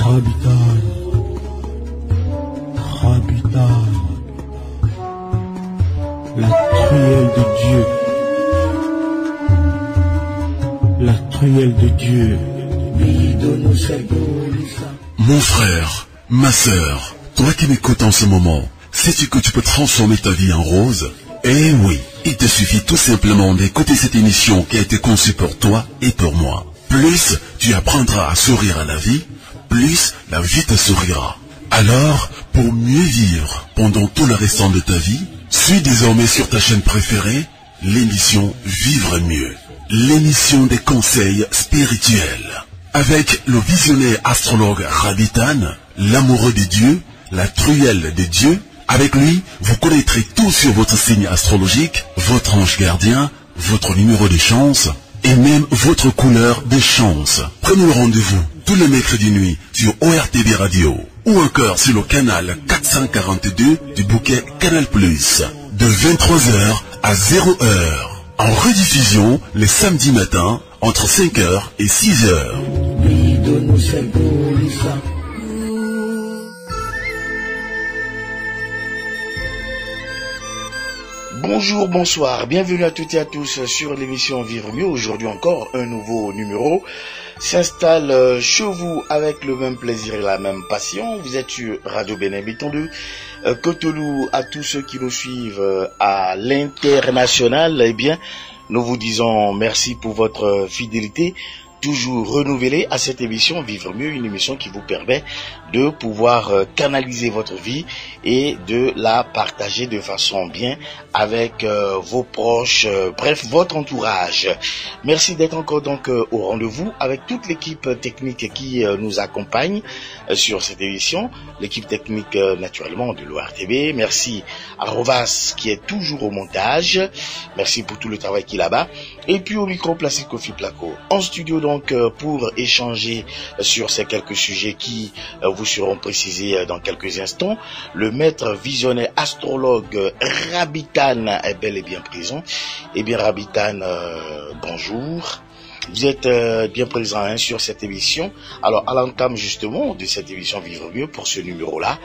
Rabitan, Rabitan, la truelle de Dieu, la truelle de Dieu. Mon frère, ma sœur, toi qui m'écoutes en ce moment, sais-tu que tu peux transformer ta vie en rose? Eh oui, il te suffit tout simplement d'écouter cette émission qui a été conçue pour toi et pour moi. Plus tu apprendras à sourire à la vie, plus la vie te sourira. Alors, pour mieux vivre pendant tout le restant de ta vie, suis désormais sur ta chaîne préférée, l'émission Vivre Mieux. L'émission des conseils spirituels. Avec le visionnaire astrologue Rabitan, l'amoureux de Dieu, la truelle de Dieu. Avec lui, vous connaîtrez tout sur votre signe astrologique, votre ange gardien, votre numéro de chance et même votre couleur de chance. Prenez le rendez-vous tous les mercredis nuit sur ORTB Radio ou encore sur le canal 442 du bouquet Canal+, de 23h à 0h. En rediffusion les samedis matins entre 5h et 6h. Bonjour, bonsoir, bienvenue à toutes et à tous sur l'émission Vivre Mieux. Aujourd'hui encore, un nouveau numéro s'installe chez vous avec le même plaisir et la même passion. Vous êtes sur Radio Bénin-Béton 2, Cotonou. À tous ceux qui nous suivent à l'international, eh bien, nous vous disons merci pour votre fidélité, toujours renouvelée à cette émission Vivre Mieux, une émission qui vous permet de pouvoir canaliser votre vie et de la partager de façon bien avec vos proches, bref, votre entourage. Merci d'être encore donc au rendez-vous avec toute l'équipe technique qui nous accompagne sur cette émission, l'équipe technique naturellement de l'ORTB. Merci à Rovas qui est toujours au montage, merci pour tout le travail qu'il a là-bas, et puis au micro placé Kofi Placo en studio donc pour échanger sur ces quelques sujets qui vous seront précisés dans quelques instants. Le maître visionnaire astrologue Rabitan est bel et bien présent. Eh bien Rabitan, bonjour. Vous êtes bien présent sur cette émission. Alors à l'entame justement de cette émission Vivre Mieux, pour ce numéro-là,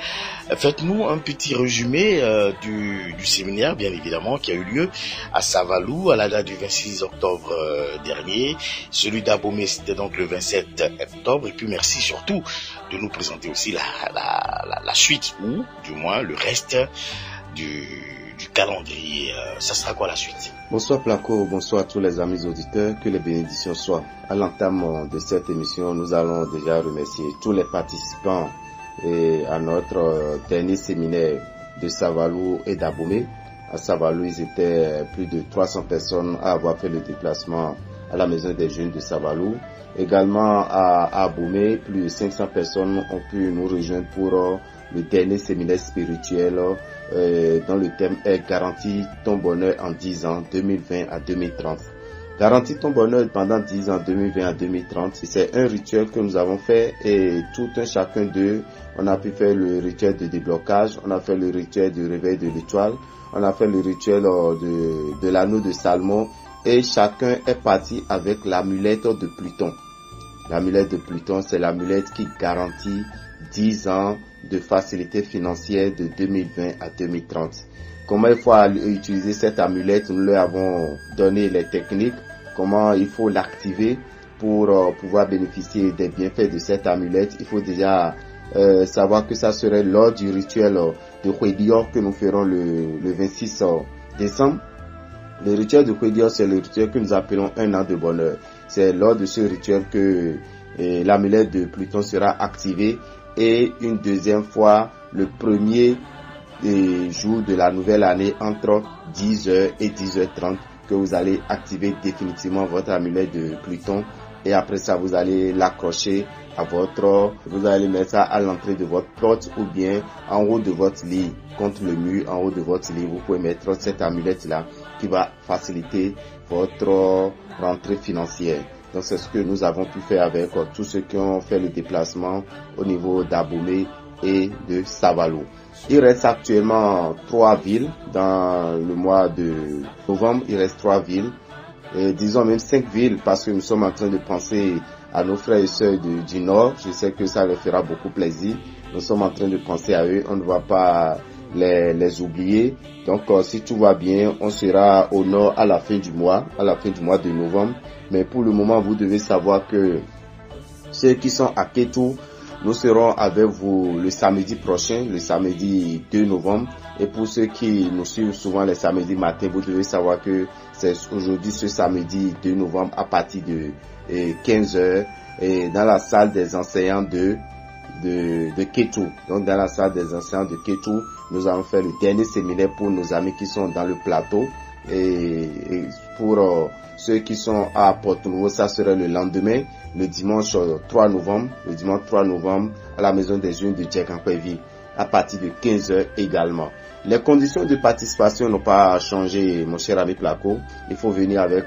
faites-nous un petit résumé du séminaire, bien évidemment, qui a eu lieu à Savalou à la date du 26 octobre dernier. Celui d'Abomey, c'était donc le 27 octobre. Et puis merci surtout de nous présenter aussi la suite, ou du moins le reste du calendrier. Ça sera quoi la suite? Bonsoir Placo, bonsoir à tous les amis auditeurs, que les bénédictions soient. À l'entame de cette émission, nous allons déjà remercier tous les participants et à notre dernier séminaire de Savalou et d'Abomey. À Savalou, ils étaient plus de 300 personnes à avoir fait le déplacement à la maison des jeunes de Savalou. Également à Abomey, plus de 500 personnes ont pu nous rejoindre pour le dernier séminaire spirituel dont le thème est Garantie ton bonheur en 10 ans, 2020 à 2030. Garantie ton bonheur pendant 10 ans, 2020 à 2030. C'est un rituel que nous avons fait et tout un chacun d'eux, on a pu faire le rituel de déblocage, on a fait le rituel du réveil de l'étoile, on a fait le rituel de l'anneau de Salmon et chacun est parti avec l'amulette de Pluton. L'amulette de Pluton, c'est l'amulette qui garantit 10 ans de facilité financière de 2020 à 2030. Comment il faut utiliser cette amulette? Nous leur avons donné les techniques, comment il faut l'activer pour pouvoir bénéficier des bienfaits de cette amulette. Il faut déjà savoir que ça serait lors du rituel de Khouedior que nous ferons le 26 décembre. Le rituel de Khouedior, c'est le rituel que nous appelons un an de bonheur. C'est lors de ce rituel que l'amulette de Pluton sera activée. Et une deuxième fois le premier jour de la nouvelle année entre 10h et 10h30 que vous allez activer définitivement votre amulette de Pluton. Et après ça, vous allez l'accrocher à vous allez mettre ça à l'entrée de votre porte ou bien en haut de votre lit, contre le mur, en haut de votre lit. Vous pouvez mettre cette amulette-là qui va faciliter votre rentrée financière. Donc c'est ce que nous avons pu faire avec tous ceux qui ont fait le déplacement au niveau d'Abomey et de Savalou. Il reste actuellement 3 villes dans le mois de novembre. Il reste 3 villes, et disons même 5 villes parce que nous sommes en train de penser à nos frères et sœurs du Nord. Je sais que ça leur fera beaucoup plaisir. Nous sommes en train de penser à eux. On ne va pas les oublier. Donc, si tout va bien, on sera au Nord à la fin du mois de novembre. Mais pour le moment, vous devez savoir que ceux qui sont à Kétou, nous serons avec vous le samedi prochain, le samedi 2 novembre. Et pour ceux qui nous suivent souvent les samedis matin, vous devez savoir que c'est aujourd'hui ce samedi 2 novembre à partir de 15h et dans la salle des enseignants de Kétou. Donc dans la salle des enseignants de Kétou, nous allons faire le dernier séminaire pour nos amis qui sont dans le plateau. Et pour ceux qui sont à Porto-Nouveau, ça sera le lendemain, le dimanche 3 novembre, à la maison des jeunes de Djekankwevi, à partir de 15h également. Les conditions de participation n'ont pas changé, mon cher ami Placo. Il faut venir avec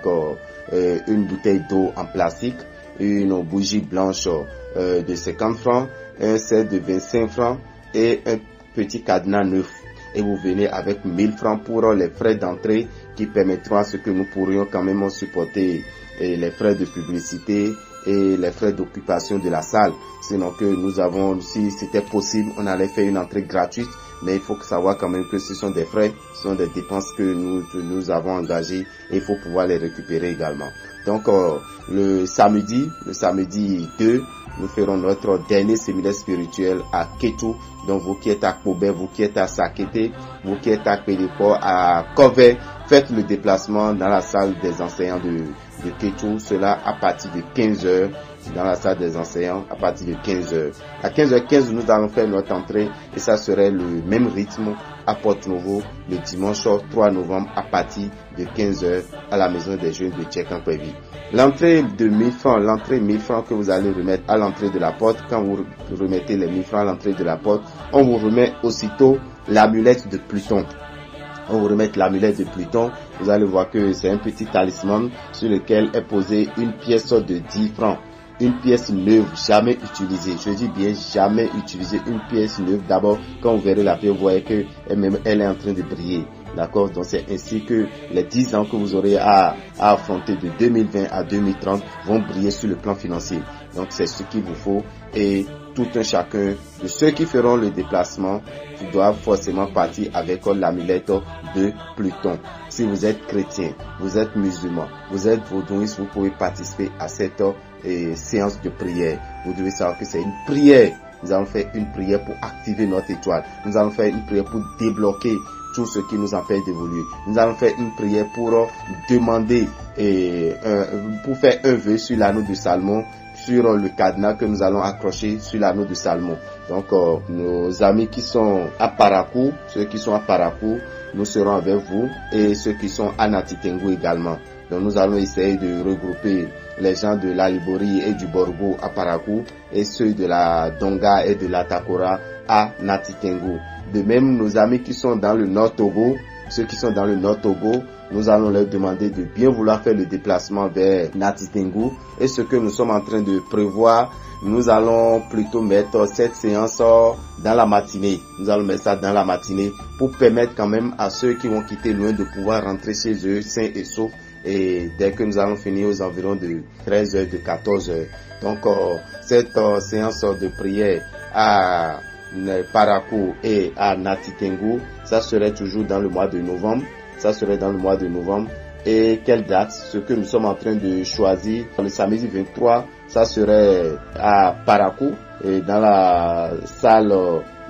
une bouteille d'eau en plastique, une bougie blanche de 50 francs, un set de 25 francs et un petit cadenas neuf. Et vous venez avec 1000 francs pour les frais d'entrée qui permettront à ce que nous pourrions quand même supporter les frais de publicité et les frais d'occupation de la salle. Sinon que nous avons, si c'était possible, on allait faire une entrée gratuite. Mais il faut savoir quand même que ce sont des frais, ce sont des dépenses que nous avons engagées et il faut pouvoir les récupérer également. Donc le samedi 2, nous ferons notre dernier séminaire spirituel à Kétou. Donc vous qui êtes à Kobe, vous qui êtes à Sakete, vous qui êtes à Pédépo, à Kové, faites le déplacement dans la salle des enseignants de Kétou. Cela à partir de 15h. Dans la salle des enseignants à partir de 15h. À 15h15, nous allons faire notre entrée et ça serait le même rythme à Porto-Nouveau le dimanche 3 novembre à partir de 15h à la maison des jeunes de Djekankwevi. L'entrée de 1000 francs, l'entrée 1000 francs que vous allez remettre à l'entrée de la porte, quand vous remettez les 1000 francs à l'entrée de la porte, on vous remet aussitôt l'amulette de Pluton. On vous remet l'amulette de Pluton. Vous allez voir que c'est un petit talisman sur lequel est posée une pièce de 10 francs. Une pièce neuve, jamais utilisée. Je dis bien jamais utilisée. Une pièce neuve. D'abord, quand vous verrez la pièce, vous voyez que elle est en train de briller. D'accord? Donc c'est ainsi que les 10 ans que vous aurez à affronter de 2020 à 2030 vont briller sur le plan financier. Donc c'est ce qu'il vous faut. Et tout un chacun de ceux qui feront le déplacement doivent forcément partir avec l'amulette de Pluton. Si vous êtes chrétien, vous êtes musulman, vous êtes vaudouiste, vous pouvez participer à cette séance de prière. Vous devez savoir que c'est une prière. Nous allons faire une prière pour activer notre étoile. Nous allons faire une prière pour débloquer tout ce qui nous empêche d'évoluer. Nous allons faire une prière pour demander pour faire un vœu sur l'anneau de Salomon, sur le cadenas que nous allons accrocher sur l'anneau de Salomon. Donc nos amis qui sont à Parakou, ceux qui sont à Parakou, nous serons avec vous et ceux qui sont à Natitengu également. Donc nous allons essayer de regrouper les gens de la Libori et du Borgo à Parakou et ceux de la Donga et de la Takora à Natitengu. De même, nos amis qui sont dans le Nord Togo, ceux qui sont dans le Nord Togo, nous allons leur demander de bien vouloir faire le déplacement vers Natitengu. Et ce que nous sommes en train de prévoir, nous allons plutôt mettre cette séance dans la matinée. Nous allons mettre ça dans la matinée pour permettre quand même à ceux qui vont quitter loin de pouvoir rentrer chez eux sains et saufs. Et dès que nous allons finir aux environs de 13h, de 14h. Donc cette séance de prière à Parakou et à Natitengu, ça serait toujours dans le mois de novembre. Ça serait dans le mois de novembre. Et quelle date? Ce que nous sommes en train de choisir, le samedi 23, ça serait à Parakou et dans la salle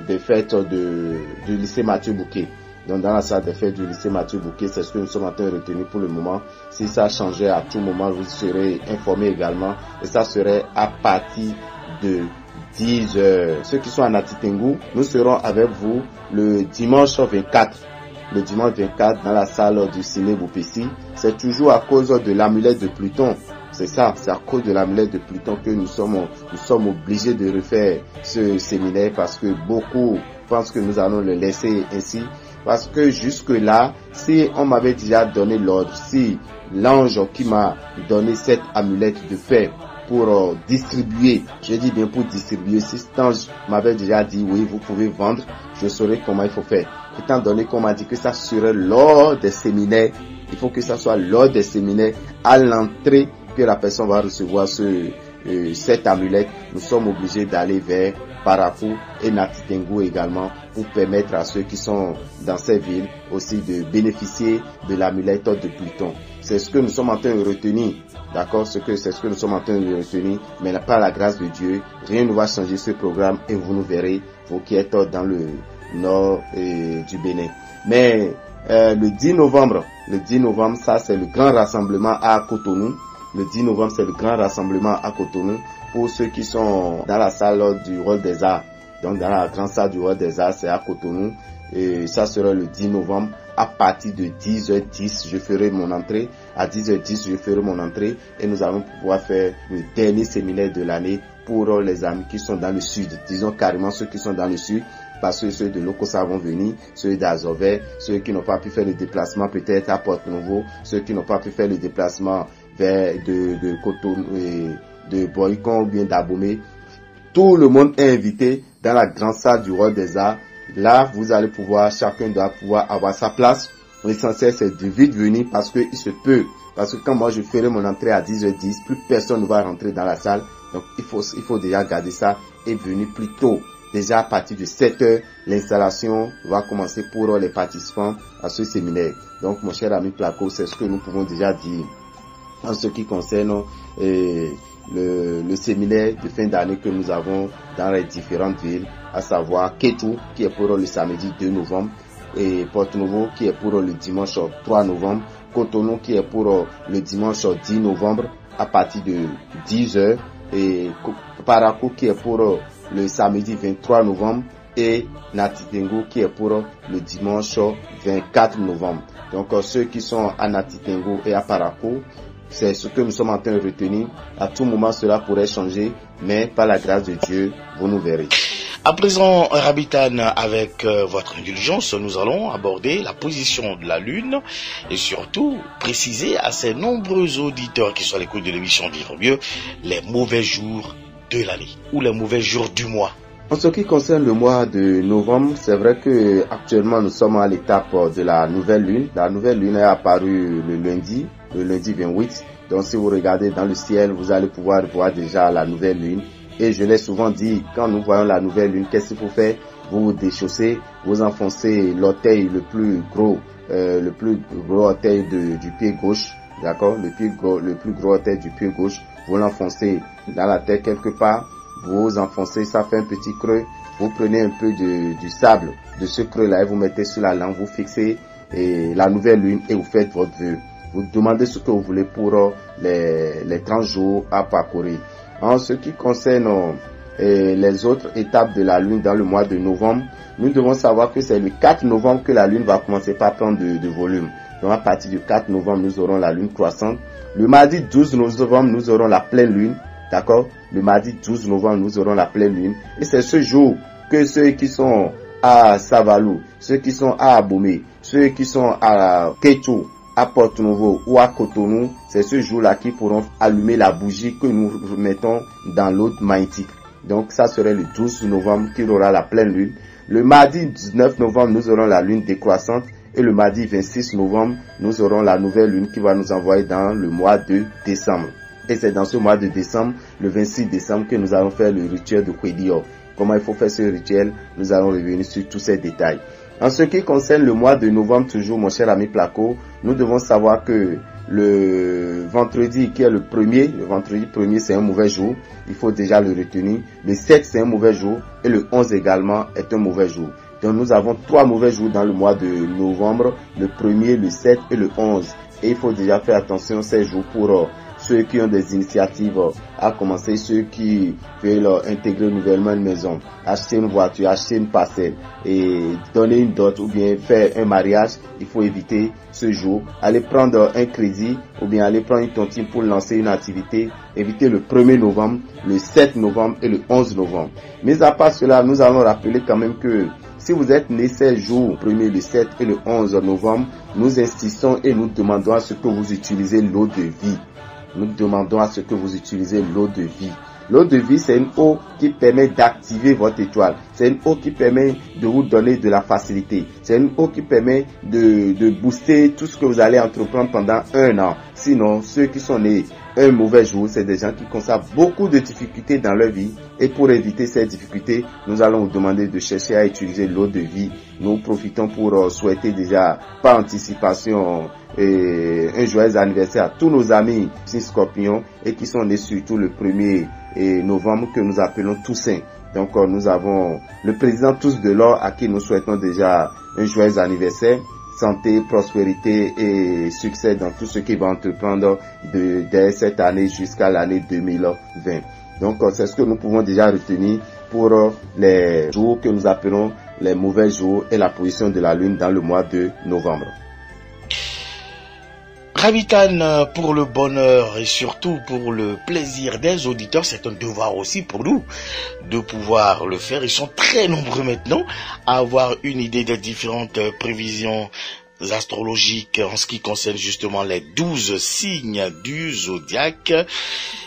des fêtes du lycée Mathieu Bouquet. Donc dans la salle des fêtes du lycée Mathieu Bouquet, c'est ce que nous sommes en train de retenir pour le moment. Si ça changeait à tout moment, vous serez informés également. Et ça serait à partir de 10 heures. Ceux qui sont à Natitengu, nous serons avec vous le dimanche 24. Le dimanche 24 dans la salle du ciné Boupessi. C'est toujours à cause de l'amulette de Pluton. C'est ça, c'est à cause de l'amulette de Pluton que nous sommes obligés de refaire ce séminaire parce que beaucoup pensent que nous allons le laisser ainsi. Parce que jusque-là, si on m'avait déjà donné l'ordre, si l'ange qui m'a donné cette amulette de fer pour distribuer, je dis bien pour distribuer, si cet ange m'avait déjà dit oui, vous pouvez vendre, je saurais comment il faut faire. Étant donné qu'on m'a dit que ça serait lors des séminaires, il faut que ça soit lors des séminaires, à l'entrée, que la personne va recevoir cette amulette, nous sommes obligés d'aller vers Parakou et Natitengu également pour permettre à ceux qui sont dans ces villes aussi de bénéficier de l'amulette de Pluton. C'est ce que nous sommes en train de retenir, d'accord, c'est ce que nous sommes en train de retenir, mais par la grâce de Dieu, rien ne va changer ce programme et vous nous verrez, vous qui êtes dans le nord du Bénin. Mais le 10 novembre, ça c'est le grand rassemblement à Cotonou. Le 10 novembre, c'est le grand rassemblement à Cotonou pour ceux qui sont dans la salle du Rôle des Arts. Donc dans la grande salle du Rôle des Arts, c'est à Cotonou. Et ça sera le 10 novembre à partir de 10h10, je ferai mon entrée. À 10h10, je ferai mon entrée et nous allons pouvoir faire le dernier séminaire de l'année pour les amis qui sont dans le sud. Disons carrément ceux qui sont dans le sud, parce que ceux de Lokossa vont venir, ceux d'Azové, ceux qui n'ont pas pu faire le déplacement peut-être à Porto-Novo, ceux qui n'ont pas pu faire le déplacement vers de Cotonou et de Boycon ou bien d'Abomey. Tout le monde est invité dans la grande salle du Rôle des Arts. Là, vous allez pouvoir, chacun doit pouvoir avoir sa place. L'essentiel, c'est de vite venir parce que il se peut. Parce que quand moi je ferai mon entrée à 10h10, plus personne ne va rentrer dans la salle. Donc, il faut déjà garder ça et venir plus tôt. Déjà à partir de 7h, l'installation va commencer pour les participants à ce séminaire. Donc, mon cher ami Placo, c'est ce que nous pouvons déjà dire en ce qui concerne le séminaire de fin d'année que nous avons dans les différentes villes, à savoir Kétou qui est pour le samedi 2 novembre et Porto-Novo qui est pour le dimanche 3 novembre, Cotonou qui est pour le dimanche 10 novembre à partir de 10h et Parakou qui est pour le samedi 23 novembre et Natitengu qui est pour le dimanche 24 novembre. Donc ceux qui sont à Natitengu et à Parakou, c'est ce que nous sommes en train de retenir. À tout moment, cela pourrait changer, mais par la grâce de Dieu, vous nous verrez. À présent, Rabitan, avec votre indulgence, nous allons aborder la position de la Lune et surtout préciser à ces nombreux auditeurs qui sont à l'écoute de l'émission Vivre Mieux les mauvais jours de l'année ou les mauvais jours du mois. En ce qui concerne le mois de novembre, c'est vrai que actuellement nous sommes à l'étape de la nouvelle lune. La nouvelle lune est apparue le lundi 28. Donc si vous regardez dans le ciel, vous allez pouvoir voir déjà la nouvelle lune. Et je l'ai souvent dit, quand nous voyons la nouvelle lune, qu'est-ce qu'il faut faire? Vous vous déchaussez, vous enfoncez l'orteil le plus gros orteil du pied gauche, d'accord? Le plus gros orteil du pied gauche, vous l'enfoncez dans la terre quelque part. Vous enfoncez, ça fait un petit creux. Vous prenez un peu du sable de ce creux-là et vous mettez sur la langue, vous fixez la nouvelle lune et vous faites votre vœu. Vous demandez ce que vous voulez pour les 30 jours à parcourir. En ce qui concerne les autres étapes de la lune dans le mois de novembre, nous devons savoir que c'est le 4 novembre que la lune va commencer par prendre de volume. Donc à partir du 4 novembre, nous aurons la lune croissante. Le mardi 12 novembre, nous aurons la pleine lune. D'accord? Le mardi 12 novembre, nous aurons la pleine lune. Et c'est ce jour que ceux qui sont à Savalou, ceux qui sont à Abomey, ceux qui sont à Kétou, à Porto-Novo ou à Cotonou, c'est ce jour-là qui pourront allumer la bougie que nous mettons dans l'eau magnétique. Donc ça serait le 12 novembre qu'il aura la pleine lune. Le mardi 19 novembre, nous aurons la lune décroissante. Et le mardi 26 novembre, nous aurons la nouvelle lune qui va nous envoyer dans le mois de décembre. Et c'est dans ce mois de décembre, le 26 décembre, que nous allons faire le rituel de Kwedio. Comment il faut faire ce rituel, nous allons revenir sur tous ces détails. En ce qui concerne le mois de novembre, toujours, mon cher ami Placo, nous devons savoir que le vendredi qui est le vendredi 1er, c'est un mauvais jour. Il faut déjà le retenir. Le 7, c'est un mauvais jour. Et le 11 également est un mauvais jour. Donc nous avons 3 mauvais jours dans le mois de novembre, le 1er, le 7 et le 11. Et il faut déjà faire attention ces jours pour ceux qui ont des initiatives à commencer, ceux qui veulent intégrer nouvellement une maison, acheter une voiture, acheter une parcelle et donner une dot ou bien faire un mariage. Il faut éviter ce jour. Aller prendre un crédit ou bien aller prendre une tontine pour lancer une activité. Éviter le 1er novembre, le 7 novembre et le 11 novembre. Mais à part cela, nous allons rappeler quand même que si vous êtes né ces jours, le 1er, le 7 et le 11 novembre, nous insistons et nous demandons à ce que vous utilisez l'eau de vie. Nous demandons à ce que vous utilisez l'eau de vie. L'eau de vie, c'est une eau qui permet d'activer votre étoile. C'est une eau qui permet de vous donner de la facilité. C'est une eau qui permet de booster tout ce que vous allez entreprendre pendant un an. Sinon, ceux qui sont nés Un mauvais jour, c'est des gens qui constatent beaucoup de difficultés dans leur vie. Et pour éviter ces difficultés, nous allons vous demander de chercher à utiliser l'eau de vie. Nous profitons pour souhaiter déjà par anticipation un joyeux anniversaire à tous nos amis Scorpions et qui sont nés surtout le 1er novembre que nous appelons Toussaint. Donc nous avons le président Tous de l'Or à qui nous souhaitons déjà un joyeux anniversaire. Santé, prospérité et succès dans tout ce qu'il va entreprendre dès cette année jusqu'à l'année 2020. Donc c'est ce que nous pouvons déjà retenir pour les jours que nous appelons les mauvais jours et la position de la lune dans le mois de novembre. Rabitan, pour le bonheur et surtout pour le plaisir des auditeurs, c'est un devoir aussi pour nous de pouvoir le faire. Ils sont très nombreux maintenant à avoir une idée des différentes prévisions astrologiques en ce qui concerne justement les 12 signes du zodiaque.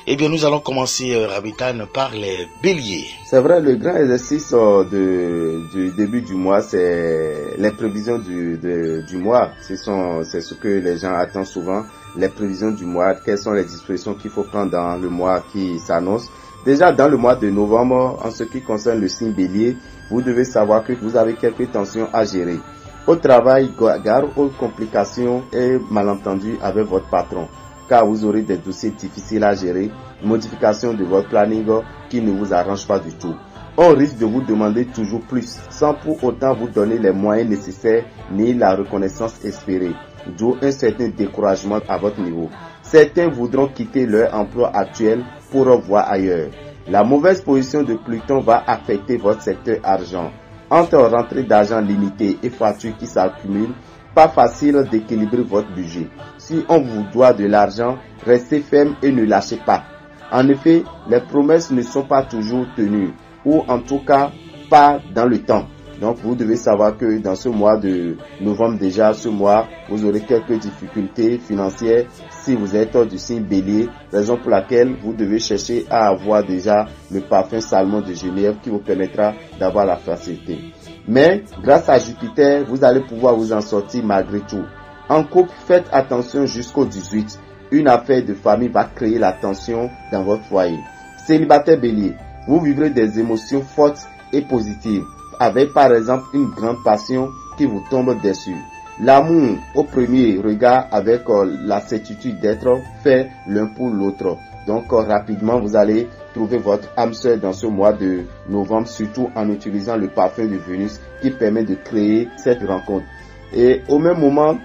Eh bien, nous allons commencer, Rabitan, par les béliers. C'est vrai, le grand exercice du début du mois, c'est les prévisions du mois. C'est ce que les gens attendent souvent, les prévisions du mois. Quelles sont les dispositions qu'il faut prendre dans le mois qui s'annonce. Déjà, dans le mois de novembre, en ce qui concerne le signe bélier, vous devez savoir que vous avez quelques tensions à gérer. Au travail, gare aux complications et malentendus avec votre patron, car vous aurez des dossiers difficiles à gérer, modification de votre planning qui ne vous arrange pas du tout. On risque de vous demander toujours plus, sans pour autant vous donner les moyens nécessaires ni la reconnaissance espérée, d'où un certain découragement à votre niveau. Certains voudront quitter leur emploi actuel pour voir ailleurs. La mauvaise position de Pluton va affecter votre secteur argent. Entre rentrée d'argent limitée et factures qui s'accumulent, pas facile d'équilibrer votre budget. Si on vous doit de l'argent, restez ferme et ne lâchez pas. En effet, les promesses ne sont pas toujours tenues, ou en tout cas pas dans le temps. Donc vous devez savoir que dans ce mois de novembre déjà, ce mois, vous aurez quelques difficultés financières si vous êtes du signe bélier, raison pour laquelle vous devez chercher à avoir déjà le parfum Salmon de Genève qui vous permettra d'avoir la facilité. Mais grâce à Jupiter, vous allez pouvoir vous en sortir malgré tout. En couple, faites attention jusqu'au 18. Une affaire de famille va créer la tension dans votre foyer. Célibataire bélier, vous vivrez des émotions fortes et positives, avec par exemple une grande passion qui vous tombe dessus. L'amour au premier regard avec la certitude d'être fait l'un pour l'autre. Donc rapidement vous allez trouver votre âme sœur dans ce mois de novembre, surtout en utilisant le parfum de Vénus qui permet de créer cette rencontre. Et au même moment,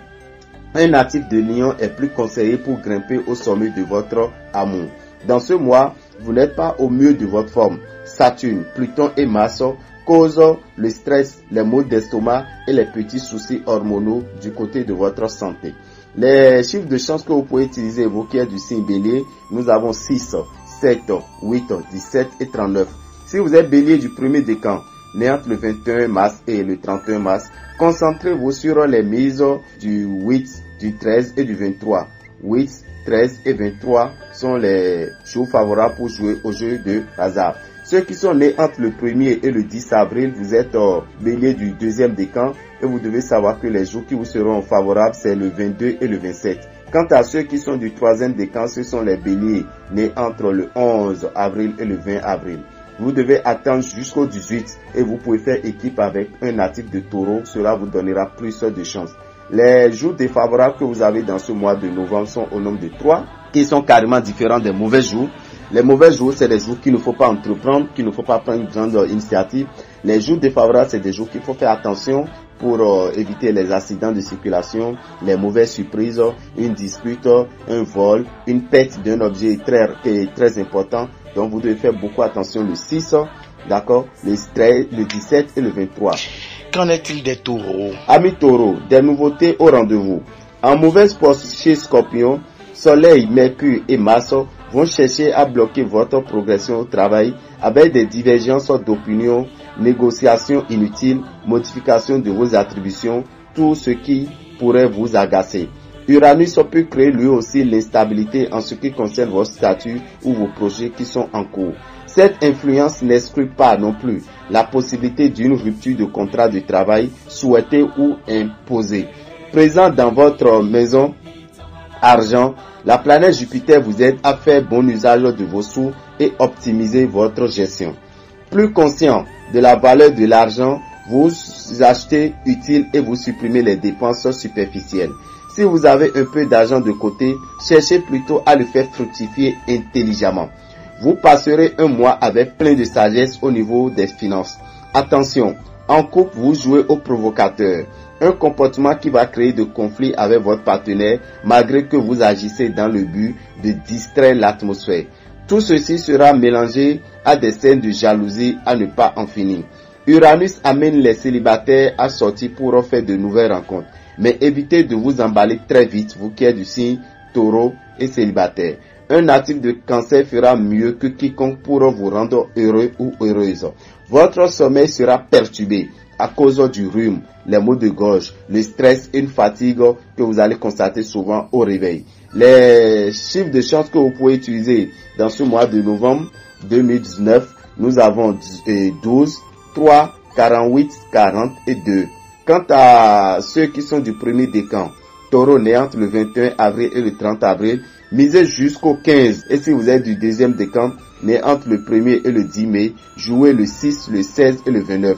un natif de Lion est plus conseillé pour grimper au sommet de votre amour. Dans ce mois, vous n'êtes pas au mieux de votre forme. Saturne, Pluton et Mars causent le stress, les maux d'estomac et les petits soucis hormonaux du côté de votre santé. Les chiffres de chance que vous pouvez utiliser évoqués du signe bélier, nous avons 6, 7, 8, 17 et 39. Si vous êtes bélier du premier décan, né entre le 21 mars et le 31 mars, concentrez-vous sur les mises du 8, du 13 et du 23. 8, 13 et 23 sont les jours favorables pour jouer au jeu de hasard. Ceux qui sont nés entre le 1er et le 10 avril, vous êtes bélier du deuxième décan et vous devez savoir que les jours qui vous seront favorables, c'est le 22 et le 27. Quant à ceux qui sont du troisième décan, ce sont les béliers nés entre le 11 avril et le 20 avril. Vous devez attendre jusqu'au 18 et vous pouvez faire équipe avec un natif de Taureau. Cela vous donnera plus de chance. Les jours défavorables que vous avez dans ce mois de novembre sont au nombre de 3, qui sont carrément différents des mauvais jours. Les mauvais jours, c'est des jours qu'il ne faut pas entreprendre, qu'il ne faut pas prendre une grande initiative. Les jours défavorables, c'est des jours qu'il faut faire attention pour éviter les accidents de circulation, les mauvaises surprises, une dispute, un vol, une perte d'un objet qui est très important. Donc vous devez faire beaucoup attention le 6, d'accord, le 17 et le 23. Qu'en est-il des taureaux? Amis taureaux, des nouveautés au rendez-vous. En mauvaise poste chez Scorpion, Soleil, Mercure et Mars vont chercher à bloquer votre progression au travail avec des divergences d'opinion, négociations inutiles, modification de vos attributions, tout ce qui pourrait vous agacer. Uranus peut créer lui aussi l'instabilité en ce qui concerne votre statut ou vos projets qui sont en cours. Cette influence n'exclut pas non plus la possibilité d'une rupture de contrat de travail souhaité ou imposé. Présent dans votre maison, Argent, la planète Jupiter vous aide à faire bon usage de vos sous et optimiser votre gestion. Plus conscient de la valeur de l'argent, vous achetez utile et vous supprimez les dépenses superficielles. Si vous avez un peu d'argent de côté, cherchez plutôt à le faire fructifier intelligemment. Vous passerez un mois avec plein de sagesse au niveau des finances. Attention, en couple, vous jouez au provocateur. Un comportement qui va créer de conflits avec votre partenaire malgré que vous agissez dans le but de distraire l'atmosphère. Tout ceci sera mélangé à des scènes de jalousie à ne pas en finir. Uranus amène les célibataires à sortir pour faire de nouvelles rencontres. Mais évitez de vous emballer très vite, vous qui êtes du signe Taureau et célibataire. Un natif de Cancer fera mieux que quiconque pour vous rendre heureux ou heureuse. Votre sommeil sera perturbé à cause du rhume, les maux de gorge, le stress et une fatigue que vous allez constater souvent au réveil. Les chiffres de chance que vous pouvez utiliser dans ce mois de novembre 2019, nous avons 12, 3, 48, 40 et 2. Quant à ceux qui sont du premier décan, Taureau né entre le 21 avril et le 30 avril, misez jusqu'au 15. Et si vous êtes du deuxième décan, né entre le 1er et le 10 mai, jouez le 6, le 16 et le 29.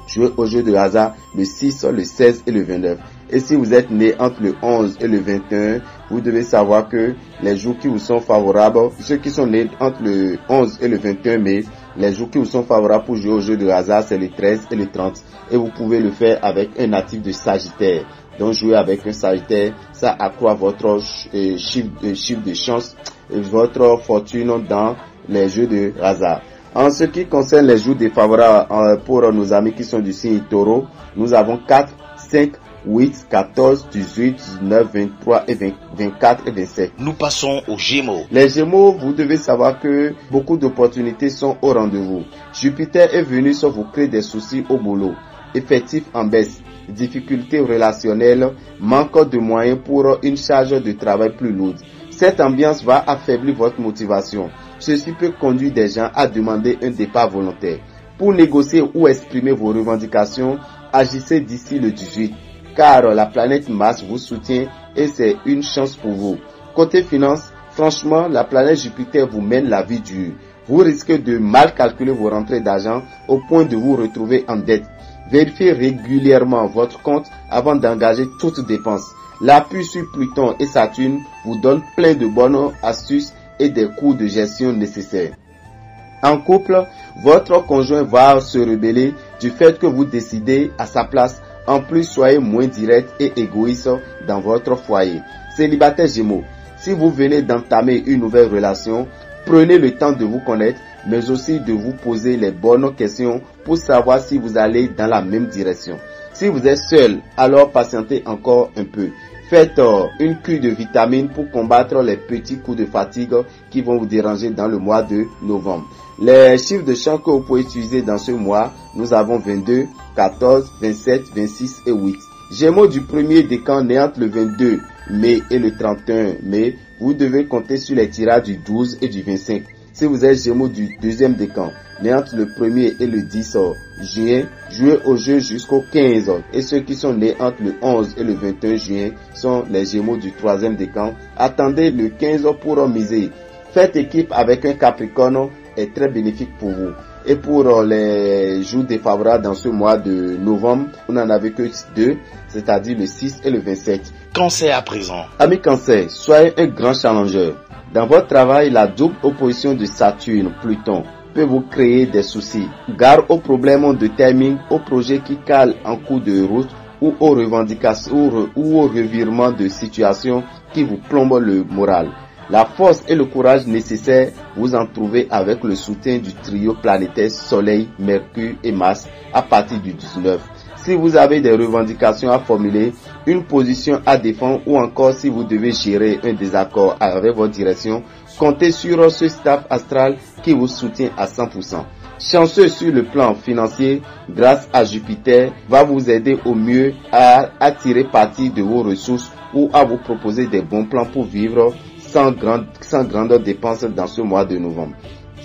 Jouez au jeu de hasard le 6, le 16 et le 29. Et si vous êtes né entre le 11 et le 21, vous devez savoir que les jours qui vous sont favorables, ceux qui sont nés entre le 11 et le 21 mai, les jours qui vous sont favorables pour jouer au jeu de hasard, c'est le 13 et le 30. Et vous pouvez le faire avec un natif de Sagittaire. Donc jouer avec un Sagittaire, ça accroît votre chiffre de chance et votre fortune dans les jeux de hasard. En ce qui concerne les jours défavorables pour nos amis qui sont du signe Taureau, nous avons 4, 5, 8, 14, 18, 19, 23 et 24 et 27. Nous passons aux Gémeaux. Les Gémeaux, vous devez savoir que beaucoup d'opportunités sont au rendez-vous. Jupiter est venu sur vous créer des soucis au boulot. Effectif en baisse, difficultés relationnelles, manque de moyens pour une charge de travail plus lourde. Cette ambiance va affaiblir votre motivation. Ceci peut conduire des gens à demander un départ volontaire. Pour négocier ou exprimer vos revendications, agissez d'ici le 18, car la planète Mars vous soutient et c'est une chance pour vous. Côté finance, franchement, la planète Jupiter vous mène la vie dure. Vous risquez de mal calculer vos rentrées d'argent au point de vous retrouver en dette. Vérifiez régulièrement votre compte avant d'engager toute dépense. L'appui sur Pluton et Saturne vous donne plein de bonnes astuces et des cours de gestion nécessaires. En couple, votre conjoint va se rebeller du fait que vous décidez à sa place. En plus, soyez moins direct et égoïste dans votre foyer. Célibataire Gémeaux, si vous venez d'entamer une nouvelle relation, prenez le temps de vous connaître, mais aussi de vous poser les bonnes questions pour savoir si vous allez dans la même direction. Si vous êtes seul, alors patientez encore un peu. Faites une cure de vitamines pour combattre les petits coups de fatigue qui vont vous déranger dans le mois de novembre. Les chiffres de chance que vous pouvez utiliser dans ce mois, nous avons 22, 14, 27, 26 et 8. Gémeaux du premier décan né entre le 22 mai et le 31 mai, vous devez compter sur les tirages du 12 et du 25. Si vous êtes Gémeaux du deuxième décan, né entre le 1er et le 10 juin, jouez au jeu jusqu'au 15. Et ceux qui sont nés entre le 11 et le 21 juin sont les Gémeaux du troisième décan. Attendez le 15 pour miser. Faites équipe avec un Capricorne est très bénéfique pour vous. Et pour les jours défavorables dans ce mois de novembre, vous n'en avez que 2, c'est-à-dire le 6 et le 27. Cancer à présent. Amis Cancer, soyez un grand challenger. Dans votre travail, la double opposition de Saturne, Pluton, peut vous créer des soucis. Gare aux problèmes de timing, aux projets qui calent en cours de route ou aux revendications ou au revirement de situation qui vous plombent le moral. La force et le courage nécessaires, vous en trouvez avec le soutien du trio planétaire Soleil, Mercure et Mars à partir du 19. Si vous avez des revendications à formuler, une position à défendre ou encore si vous devez gérer un désaccord avec votre direction, comptez sur ce staff astral qui vous soutient à 100%. Chanceux sur le plan financier, grâce à Jupiter, va vous aider au mieux à tirer parti de vos ressources ou à vous proposer des bons plans pour vivre sans grande dépense dans ce mois de novembre.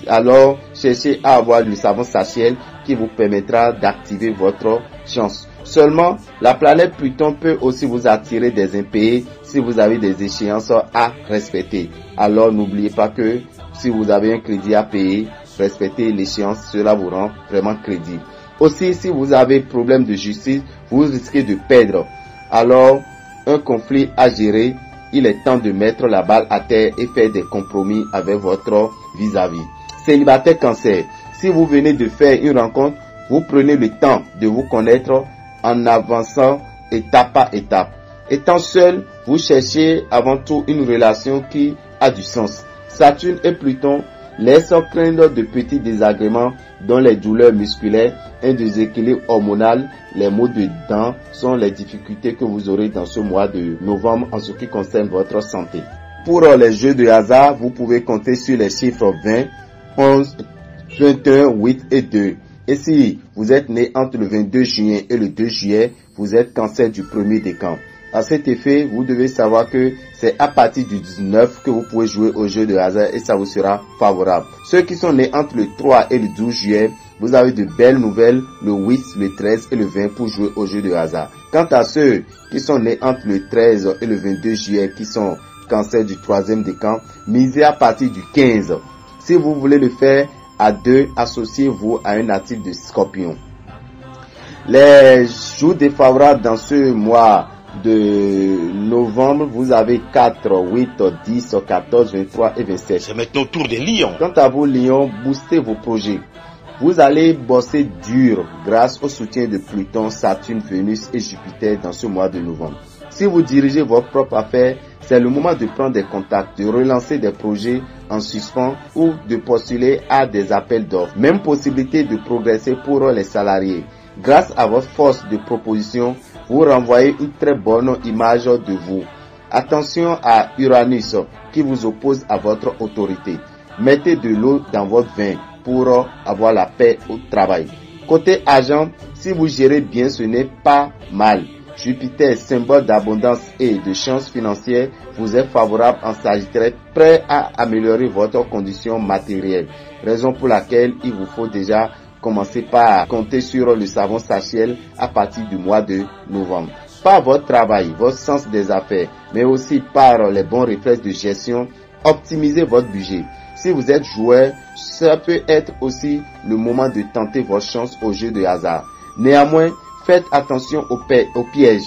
Alors, cherchez à avoir le savon Sachiel qui vous permettra d'activer votre chance. Seulement, la planète Pluton peut aussi vous attirer des impayés si vous avez des échéances à respecter. Alors n'oubliez pas que si vous avez un crédit à payer, respectez l'échéance, cela vous rend vraiment crédible. Aussi, si vous avez problème de justice, vous risquez de perdre. Alors, un conflit à gérer, il est temps de mettre la balle à terre et faire des compromis avec votre vis-à-vis. Célibataire Cancer, si vous venez de faire une rencontre, vous prenez le temps de vous connaître en avançant étape par étape. Étant seul, vous cherchez avant tout une relation qui a du sens. Saturne et Pluton laissent craindre de petits désagréments dont les douleurs musculaires, un déséquilibre hormonal, les maux de dents sont les difficultés que vous aurez dans ce mois de novembre en ce qui concerne votre santé. Pour les jeux de hasard, vous pouvez compter sur les chiffres 20, 11, 21, 8 et 2. Et si vous êtes né entre le 22 juin et le 2 juillet, vous êtes Cancer du premier décan. À cet effet, vous devez savoir que c'est à partir du 19 que vous pouvez jouer au jeu de hasard et ça vous sera favorable. Ceux qui sont nés entre le 3 et le 12 juillet, vous avez de belles nouvelles le 8, le 13 et le 20 pour jouer au jeu de hasard. Quant à ceux qui sont nés entre le 13 et le 22 juillet, qui sont Cancer du troisième décan, misez à partir du 15. Si vous voulez le faire à deux, associez-vous à un natif de Scorpion. Les jours défavorables dans ce mois de novembre, vous avez 4, 8, 10, 14, 23 et 27. C'est maintenant au tour des lions. Quant à vous, lions, boostez vos projets. Vous allez bosser dur grâce au soutien de Pluton, Saturne, Vénus et Jupiter dans ce mois de novembre. Si vous dirigez votre propre affaire, c'est le moment de prendre des contacts, de relancer des projets en suspens ou de postuler à des appels d'offres. Même possibilité de progresser pour les salariés. Grâce à votre force de proposition, vous renvoyez une très bonne image de vous. Attention à Uranus qui vous oppose à votre autorité. Mettez de l'eau dans votre vin pour avoir la paix au travail. Côté argent, si vous gérez bien, ce n'est pas mal. Jupiter, symbole d'abondance et de chance financière, vous est favorable en Sagittaire, prêt à améliorer votre condition matérielle. Raison pour laquelle il vous faut déjà commencer par compter sur le savon Sachel à partir du mois de novembre. Par votre travail, votre sens des affaires, mais aussi par les bons réflexes de gestion, optimisez votre budget. Si vous êtes joueur, ça peut être aussi le moment de tenter votre chance au jeu de hasard. Néanmoins, faites attention aux pièges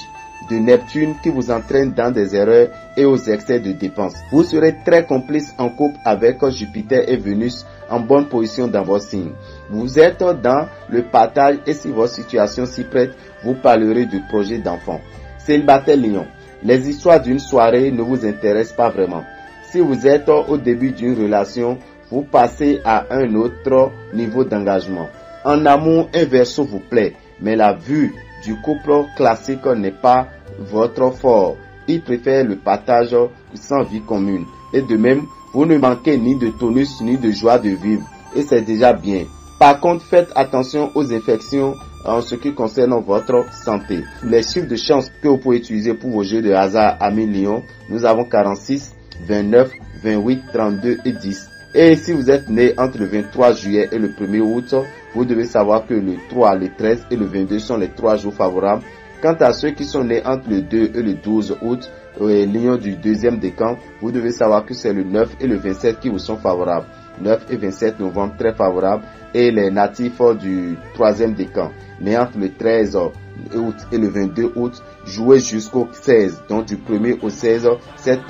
de Neptune qui vous entraînent dans des erreurs et aux excès de dépenses. Vous serez très complice en couple avec Jupiter et Vénus en bonne position dans votre signe. Vous êtes dans le partage et si votre situation s'y prête, vous parlerez du projet d'enfant. Célibataire Lion, les histoires d'une soirée ne vous intéressent pas vraiment. Si vous êtes au début d'une relation, vous passez à un autre niveau d'engagement. En amour, un Verseau vous plaît, mais la vue du couple classique n'est pas votre fort. Il préfère le partage sans vie commune. Et de même, vous ne manquez ni de tonus ni de joie de vivre. Et c'est déjà bien. Par contre, faites attention aux infections en ce qui concerne votre santé. Les chiffres de chance que vous pouvez utiliser pour vos jeux de hasard amis Lion, nous avons 46, 29, 28, 32 et 10. Et si vous êtes né entre le 23 juillet et le 1er août, vous devez savoir que le 3, le 13 et le 22 sont les 3 jours favorables. Quant à ceux qui sont nés entre le 2 et le 12 août, lions du deuxième décan, vous devez savoir que c'est le 9 et le 27 qui vous sont favorables. 9 et 27 novembre très favorables. Et les natifs du troisième décan, nés entre le 13 août et le 22 août, jouez jusqu'au 16. Donc du 1er au 16, cette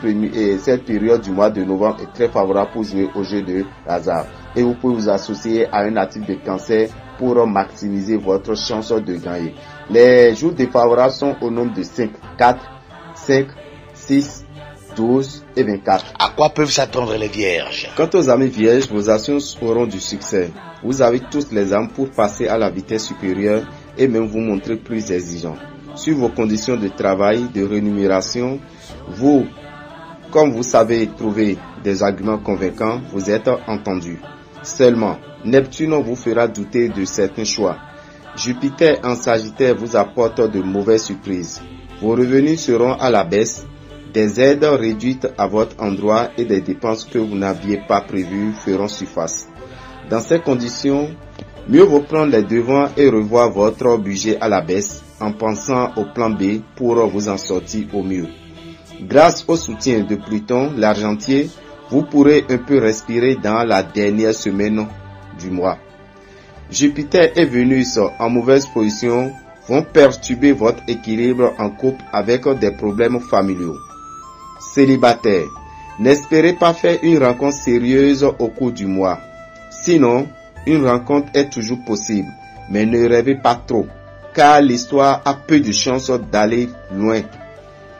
période du mois de novembre est très favorable pour jouer au jeu de hasard. Et vous pouvez vous associer à un natif de Cancer pour maximiser votre chance de gagner. Les jours défavorables sont au nombre de 5, 4, 5, 6, 12 et 24. À quoi peuvent s'attendre les vierges? Quant aux amis vierges, vos actions auront du succès. Vous avez tous les armes pour passer à la vitesse supérieure et même vous montrer plus exigeant. Sur vos conditions de travail, de rémunération, comme vous savez trouver des arguments convaincants, vous êtes entendu. Seulement, Neptune vous fera douter de certains choix. Jupiter en Sagittaire vous apporte de mauvaises surprises. Vos revenus seront à la baisse. Des aides réduites à votre endroit et des dépenses que vous n'aviez pas prévues feront surface. Dans ces conditions, mieux vaut prendre les devants et revoir votre budget à la baisse. en pensant au plan B pour vous en sortir au mieux. Grâce au soutien de Pluton, l'argentier, vous pourrez un peu respirer dans la dernière semaine du mois. Jupiter et Vénus en mauvaise position vont perturber votre équilibre en couple avec des problèmes familiaux. Célibataire, n'espérez pas faire une rencontre sérieuse au cours du mois. Sinon, une rencontre est toujours possible, mais ne rêvez pas trop, car l'histoire a peu de chances d'aller loin.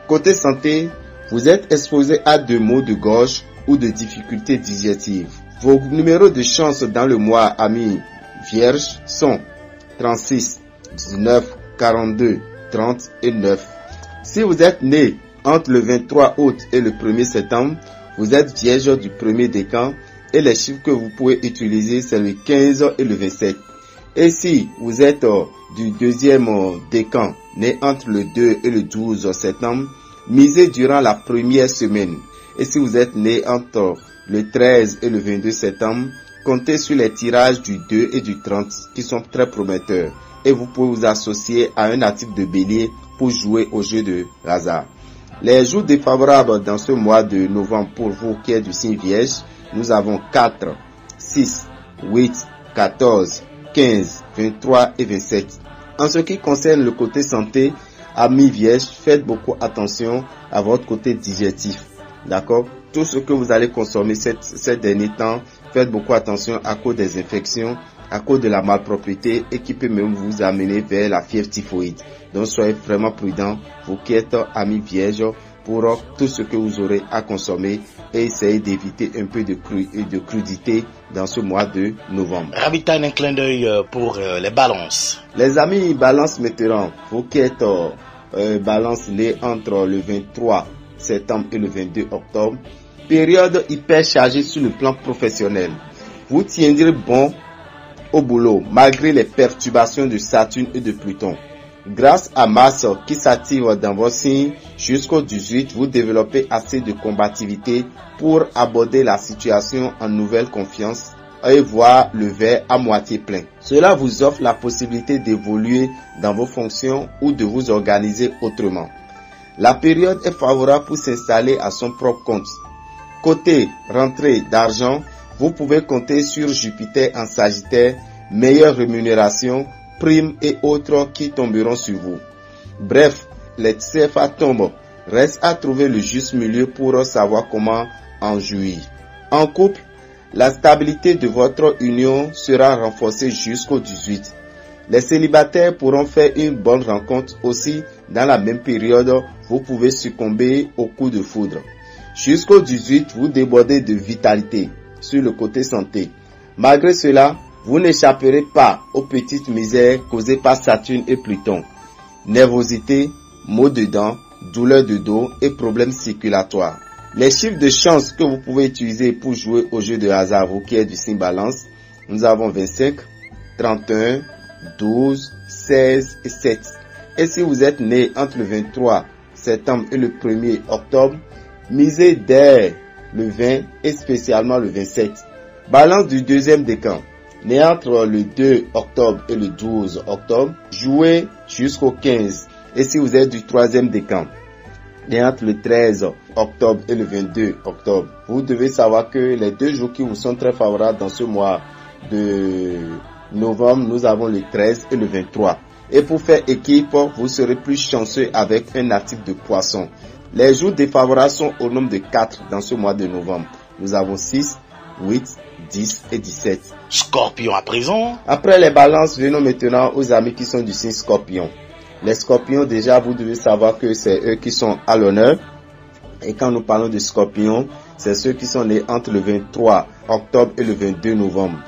Côté santé, vous êtes exposé à de maux de gorge ou de difficultés digestives. Vos numéros de chance dans le mois, amis vierges, sont 36, 19, 42, 30 et 9. Si vous êtes né entre le 23 août et le 1er septembre, vous êtes vierge du premier décan et les chiffres que vous pouvez utiliser, c'est le 15 et le 27. Et si vous êtes du deuxième décan, né entre le 2 et le 12 septembre, misez durant la première semaine. Et si vous êtes né entre le 13 et le 22 septembre, comptez sur les tirages du 2 et du 30 qui sont très prometteurs. Et vous pouvez vous associer à un natif de Bélier pour jouer au jeu de hasard. Les jours défavorables dans ce mois de novembre pour vous qui êtes du signe Vierge, nous avons 4, 6, 8, 14, 15, 23 et 27. En ce qui concerne le côté santé, amis Vierge, faites beaucoup attention à votre côté digestif. D'accord? Tout ce que vous allez consommer ces derniers temps, faites beaucoup attention à cause des infections, à cause de la malpropreté et qui peut même vous amener vers la fièvre typhoïde. Donc soyez vraiment prudents, vous qui êtes amis vierges, pour tout ce que vous aurez à consommer et essayez d'éviter un peu de crudité dans ce mois de novembre. Rabitan, un clin d'œil pour les balances. Les amis balance maintenant, vous qui êtes balance nés entre le 23 septembre et le 22 octobre, période hyper chargée sur le plan professionnel. Vous tiendrez bon au boulot malgré les perturbations de Saturne et de Pluton. Grâce à Mars qui s'active dans vos signes jusqu'au 18, vous développez assez de combativité pour aborder la situation en nouvelle confiance et voir le verre à moitié plein. Cela vous offre la possibilité d'évoluer dans vos fonctions ou de vous organiser autrement. La période est favorable pour s'installer à son propre compte. Côté rentrée d'argent, vous pouvez compter sur Jupiter en Sagittaire, meilleure rémunération, primes et autres qui tomberont sur vous. Bref, les CFA tombent. Reste à trouver le juste milieu pour savoir comment en jouir. En couple, la stabilité de votre union sera renforcée jusqu'au 18. Les célibataires pourront faire une bonne rencontre aussi. Dans la même période, vous pouvez succomber au coup de foudre. Jusqu'au 18, vous débordez de vitalité sur le côté santé. Malgré cela, vous n'échapperez pas aux petites misères causées par Saturne et Pluton. Nervosité, maux de dents, douleurs de dos et problèmes circulatoires. Les chiffres de chance que vous pouvez utiliser pour jouer au jeu de hasard, vous qui êtes du signe Balance, nous avons 25, 31, 12, 16 et 7. Et si vous êtes né entre le 23 septembre et le 1er octobre, misez dès le 20 et spécialement le 27. Balance du deuxième décan, né entre le 2 octobre et le 12 octobre, jouez jusqu'au 15. Et si vous êtes du troisième décan, né entre le 13 octobre et le 22 octobre, vous devez savoir que les deux jours qui vous sont très favorables dans ce mois de novembre, nous avons le 13 et le 23. Et pour faire équipe, vous serez plus chanceux avec un natif de Poisson. Les jours défavorables sont au nombre de 4 dans ce mois de novembre. Nous avons 6, 8, 10 et 17. Scorpion à présent. Après les balances, venons maintenant aux amis qui sont du signe Scorpion. Les Scorpions, déjà, vous devez savoir que c'est eux qui sont à l'honneur. Et quand nous parlons de Scorpions, c'est ceux qui sont nés entre le 23 octobre et le 22 novembre.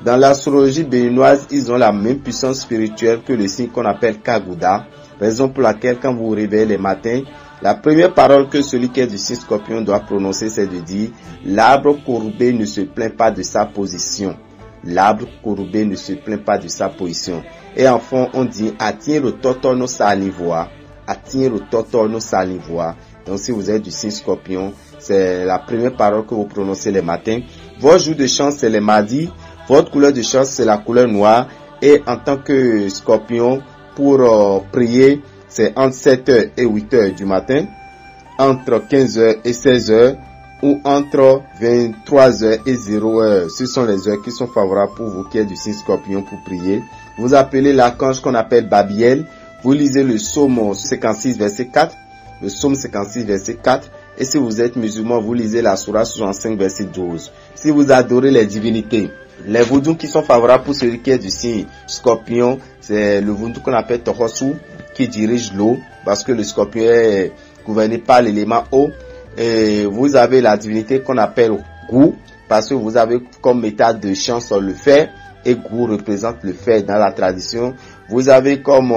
Dans l'astrologie béninoise, ils ont la même puissance spirituelle que le signe qu'on appelle Kaguda, raison pour laquelle quand vous vous réveillez les matins, la première parole que celui qui est du signe Scorpion doit prononcer, c'est de dire « L'arbre courbé ne se plaint pas de sa position. L'arbre courbé ne se plaint pas de sa position. » Et en fond, on dit « Attiens le totorno salivoa. Attiens le totorno salivoa. » Donc si vous êtes du signe Scorpion, c'est la première parole que vous prononcez les matins. Votre jour de chance, c'est les mardis. Votre couleur de chance, c'est la couleur noire. Et en tant que Scorpion, pour prier, c'est entre 7h et 8h du matin, entre 15h et 16h ou entre 23h et 0h. Ce sont les heures qui sont favorables pour vous qui êtes du signe Scorpion pour prier. Vous appelez l'archange qu'on appelle Babiel. Vous lisez le psaume 56 verset 4, le psaume 56 verset 4. Et si vous êtes musulman, vous lisez la sourate 65 verset 12. Si vous adorez les divinités, les voodoo qui sont favorables pour celui qui est du signe Scorpion, c'est le voodoo qu'on appelle Tohosu, qui dirige l'eau, parce que le Scorpion est gouverné par l'élément eau. Et vous avez la divinité qu'on appelle Gu, parce que vous avez comme métal de chance le fer, et Gu représente le fer dans la tradition. Vous avez comme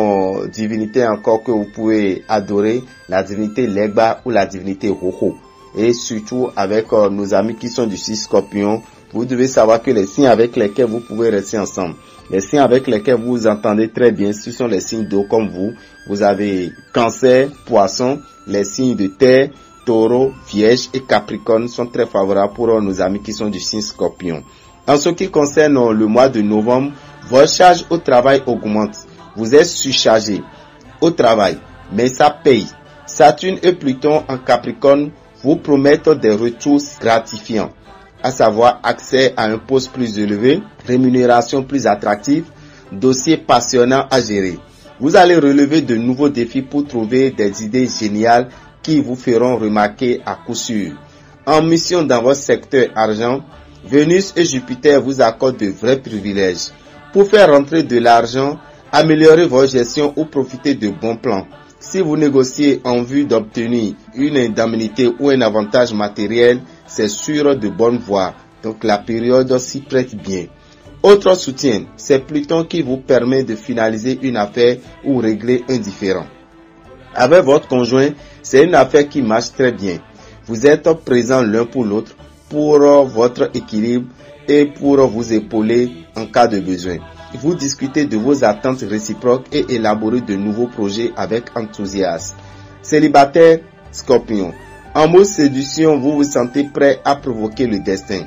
divinité encore que vous pouvez adorer la divinité Legba ou la divinité Roho. Et surtout avec nos amis qui sont du signe Scorpion, vous devez savoir que les signes avec lesquels vous pouvez rester ensemble, les signes avec lesquels vous vous entendez très bien, ce sont les signes d'eau comme vous. Vous avez Cancer, Poisson, les signes de terre, Taureau, Vierge et Capricorne sont très favorables pour nos amis qui sont du signe Scorpion. En ce qui concerne le mois de novembre, votre charge au travail augmente. Vous êtes surchargé au travail, mais ça paye. Saturne et Pluton en Capricorne vous promettent des retours gratifiants, à savoir accès à un poste plus élevé, rémunération plus attractive, dossier passionnant à gérer. Vous allez relever de nouveaux défis pour trouver des idées géniales qui vous feront remarquer à coup sûr. En mission dans votre secteur argent, Vénus et Jupiter vous accordent de vrais privilèges. Pour faire rentrer de l'argent, améliorez votre gestion ou profitez de bons plans. Si vous négociez en vue d'obtenir une indemnité ou un avantage matériel, c'est sur de bonnes voies. Donc la période s'y prête bien. Autre soutien, c'est Pluton qui vous permet de finaliser une affaire ou régler un différend. Avec votre conjoint, c'est une affaire qui marche très bien. Vous êtes présents l'un pour l'autre pour votre équilibre et pour vous épauler en cas de besoin. Vous discutez de vos attentes réciproques et élaborez de nouveaux projets avec enthousiasme. Célibataire Scorpion, en mode séduction, vous vous sentez prêt à provoquer le destin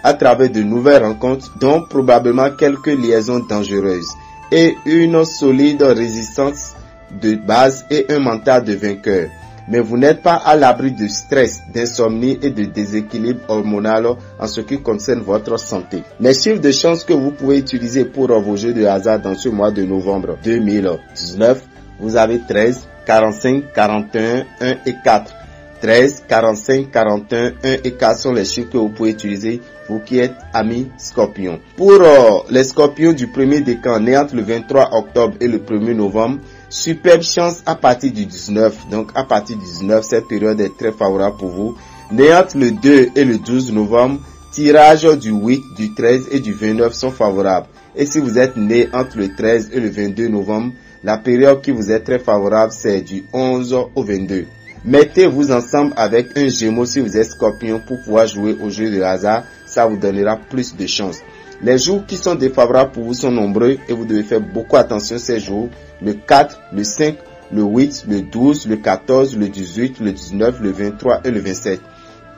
à travers de nouvelles rencontres, dont probablement quelques liaisons dangereuses et une solide résistance de base et un mental de vainqueur. Mais vous n'êtes pas à l'abri de stress, d'insomnie et de déséquilibre hormonal en ce qui concerne votre santé. Les chiffres de chance que vous pouvez utiliser pour vos jeux de hasard dans ce mois de novembre 2019, vous avez 13, 45, 41, 1 et 4. 13, 45, 41, 1 et 4 sont les chiffres que vous pouvez utiliser, vous qui êtes amis Scorpion. Pour les Scorpions du premier décan, né entre le 23 octobre et le 1er novembre, superbe chance à partir du 19. Donc à partir du 19, cette période est très favorable pour vous. Né entre le 2 et le 12 novembre, tirage du 8, du 13 et du 29 sont favorables. Et si vous êtes né entre le 13 et le 22 novembre, la période qui vous est très favorable, c'est du 11 au 22. Mettez-vous ensemble avec un Gémeaux si vous êtes Scorpion pour pouvoir jouer au jeu de hasard. Ça vous donnera plus de chance. Les jours qui sont défavorables pour vous sont nombreux et vous devez faire beaucoup attention ces jours. Le 4, le 5, le 8, le 12, le 14, le 18, le 19, le 23 et le 27.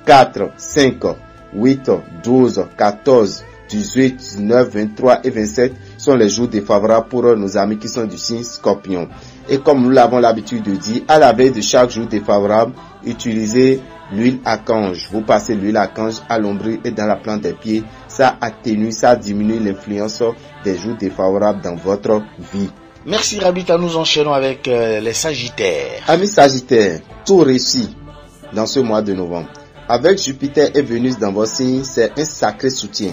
4, 5, 8, 12, 14, 18, 19, 23 et 27 sont les jours défavorables pour nos amis qui sont du signe Scorpion. Et comme nous l'avons l'habitude de dire, à la veille de chaque jour défavorable, utilisez l'huile archange. Vous passez l'huile archange à l'ombril et dans la plante des pieds. Ça atténue, ça diminue l'influence des jours défavorables dans votre vie. Merci Rabita, nous enchaînons avec les Sagittaires. Amis Sagittaires, tout réussit dans ce mois de novembre. Avec Jupiter et Vénus dans vos signes, c'est un sacré soutien.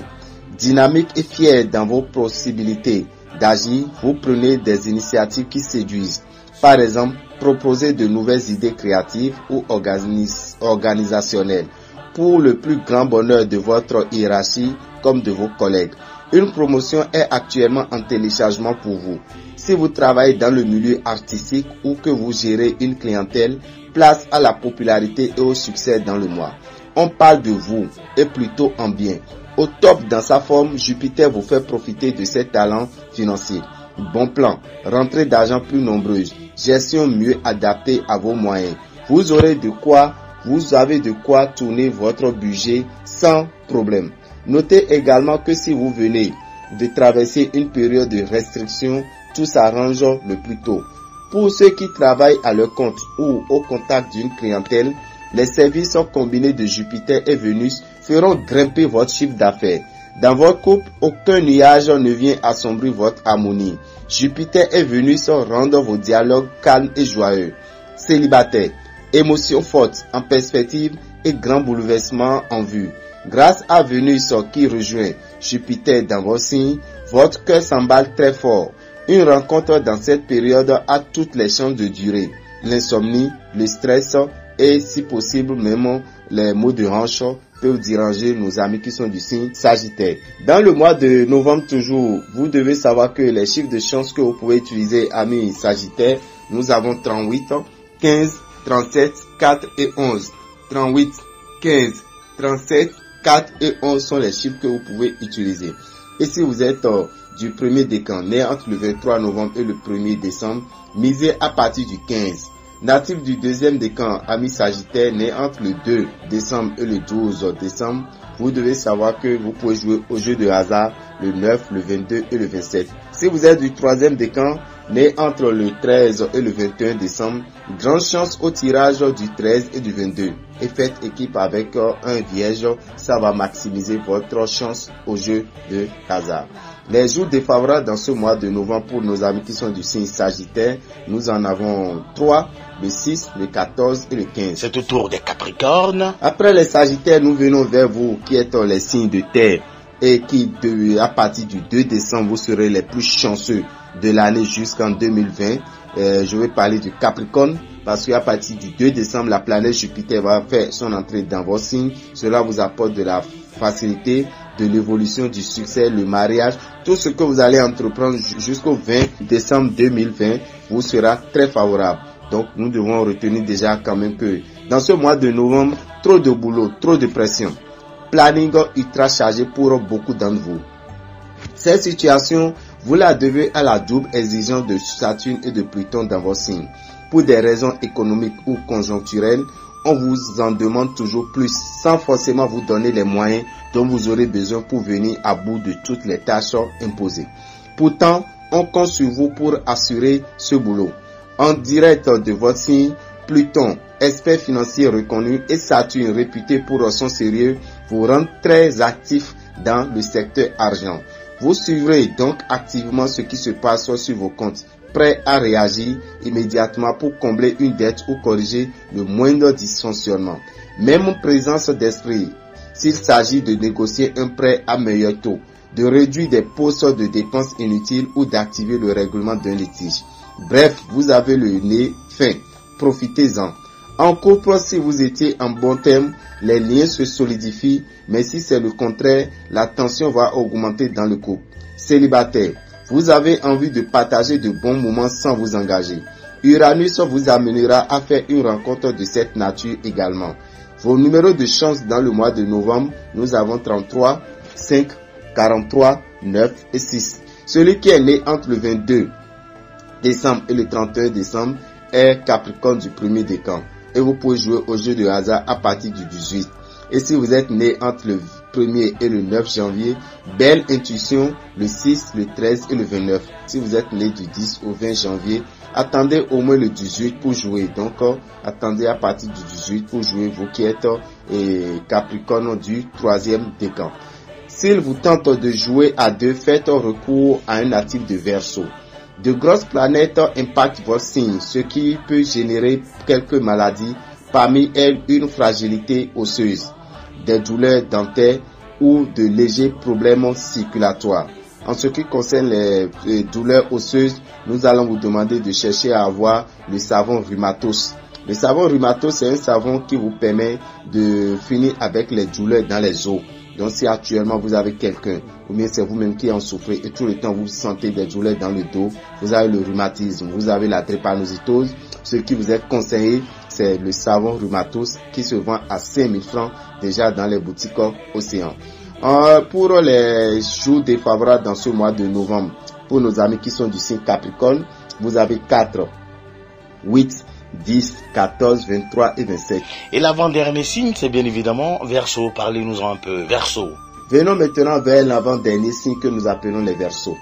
Dynamique et fier dans vos possibilités d'agir, vous prenez des initiatives qui séduisent. Par exemple, proposez de nouvelles idées créatives ou organisationnelles pour le plus grand bonheur de votre hiérarchie comme de vos collègues. Une promotion est actuellement en téléchargement pour vous. Si vous travaillez dans le milieu artistique ou que vous gérez une clientèle, place à la popularité et au succès dans le mois. On parle de vous et plutôt en bien. Au top dans sa forme, Jupiter vous fait profiter de ses talents financiers. Bon plan, rentrée d'argent plus nombreuse, gestion mieux adaptée à vos moyens. Vous avez de quoi tourner votre budget sans problème. Notez également que si vous venez de traverser une période de restriction, tout s'arrange le plus tôt. Pour ceux qui travaillent à leur compte ou au contact d'une clientèle, les services combinés de Jupiter et Vénus feront grimper votre chiffre d'affaires. Dans votre couple, aucun nuage ne vient assombrir votre harmonie. Jupiter et Vénus rendent vos dialogues calmes et joyeux. Célibataire, émotions fortes en perspective et grands bouleversements en vue. Grâce à Vénus qui rejoint Jupiter dans vos signes, votre cœur s'emballe très fort. Une rencontre dans cette période a toutes les chances de durer. L'insomnie, le stress et si possible même les maux de hanche peuvent déranger nos amis qui sont du signe Sagittaire. Dans le mois de novembre toujours, vous devez savoir que les chiffres de chance que vous pouvez utiliser, amis Sagittaire, nous avons 38, 15, 37, 4 et 11. 38, 15, 37, 4 et 11 sont les chiffres que vous pouvez utiliser. Et si vous êtes du premier décan, né entre le 23 novembre et le 1er décembre, misez à partir du 15. Natif du deuxième décan, ami Sagittaire, né entre le 2 décembre et le 12 décembre, vous devez savoir que vous pouvez jouer au jeu de hasard le 9, le 22 et le 27. Si vous êtes du troisième décan, né entre le 13 et le 21 décembre, grande chance au tirage du 13 et du 22. Et faites équipe avec un vierge, ça va maximiser votre chance au jeu de hasard. Les jours défavorables dans ce mois de novembre pour nos amis qui sont du signe Sagittaire, nous en avons 3, le 6, le 14 et le 15. C'est au tour des Capricornes. Après les Sagittaires, nous venons vers vous qui êtes les signes de terre et qui, à partir du 2 décembre, vous serez les plus chanceux de l'année jusqu'en 2020. Je vais parler du Capricorne parce qu'à partir du 2 décembre, la planète Jupiter va faire son entrée dans vos signes. Cela vous apporte de la facilité, de l'évolution, du succès, le mariage. Tout ce que vous allez entreprendre jusqu'au 20 décembre 2020 vous sera très favorable. Donc nous devons retenir déjà quand même que dans ce mois de novembre, trop de boulot, trop de pression. Planning ultra chargé pour beaucoup d'entre vous. Cette situation, vous la devez à la double exigence de Saturne et de Pluton dans vos signes. Pour des raisons économiques ou conjoncturelles, on vous en demande toujours plus sans forcément vous donner les moyens dont vous aurez besoin pour venir à bout de toutes les tâches imposées. Pourtant, on compte sur vous pour assurer ce boulot. En direct de votre signe, Pluton, expert financier reconnu, et Saturne, réputé pour son sérieux, vous rendent très actif dans le secteur argent. Vous suivrez donc activement ce qui se passe sur vos comptes, prêt à réagir immédiatement pour combler une dette ou corriger le moindre dysfonctionnement. Même présence d'esprit, s'il s'agit de négocier un prêt à meilleur taux, de réduire des postes de dépenses inutiles ou d'activer le règlement d'un litige. Bref, vous avez le nez fin, profitez-en. En couple, si vous étiez en bon terme, les liens se solidifient, mais si c'est le contraire, la tension va augmenter dans le couple. Célibataire, vous avez envie de partager de bons moments sans vous engager. Uranus vous amènera à faire une rencontre de cette nature également. Vos numéros de chance dans le mois de novembre, nous avons 33, 5, 43, 9 et 6. Celui qui est né entre le 22 décembre et le 31 décembre est Capricorne du premier décan. Et vous pouvez jouer au jeu de hasard à partir du 18. Et si vous êtes né entre le 1er et le 9 janvier, belle intuition le 6, le 13 et le 29. Si vous êtes né du 10 au 20 janvier, attendez au moins le 18 pour jouer. Donc, attendez à partir du 18 pour jouer, vous qui êtes Capricorne du troisième décan. S'il vous tente de jouer à deux, faites recours à un natif de Verseau. De grosses planètes impactent votre signe, ce qui peut générer quelques maladies, parmi elles une fragilité osseuse, des douleurs dentaires ou de légers problèmes circulatoires. En ce qui concerne les douleurs osseuses, nous allons vous demander de chercher à avoir le savon Rhumatos. Le savon Rhumatos, c'est un savon qui vous permet de finir avec les douleurs dans les os. Donc si actuellement vous avez quelqu'un, ou bien c'est vous-même qui en souffrez et tout le temps vous sentez des douleurs dans le dos, vous avez le rhumatisme, vous avez la drépanocytose, ce qui vous est conseillé, c'est le savon Rhumatos qui se vend à 5000 francs déjà dans les boutiques Océan. Pour les jours défavorables dans ce mois de novembre, pour nos amis qui sont du signe Capricorne, vous avez 4, 8, 10, 14, 23 et 27. Et l'avant-dernier signe, c'est bien évidemment Verseau. Parlez-nous un peu. Verseau. Venons maintenant vers l'avant-dernier signe que nous appelons les Verseaux.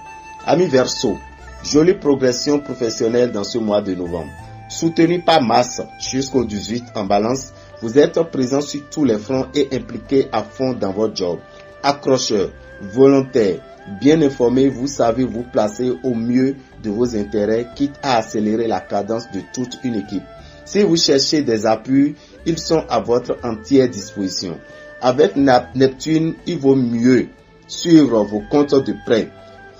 Amis Verseaux, jolie progression professionnelle dans ce mois de novembre. Soutenu par Mars jusqu'au 18 en balance, vous êtes présent sur tous les fronts et impliqué à fond dans votre job. Accrocheur, volontaire, bien informé, vous savez vous placer au mieux de vos intérêts, quitte à accélérer la cadence de toute une équipe. Si vous cherchez des appuis, ils sont à votre entière disposition. Avec Neptune, il vaut mieux suivre vos comptes de près.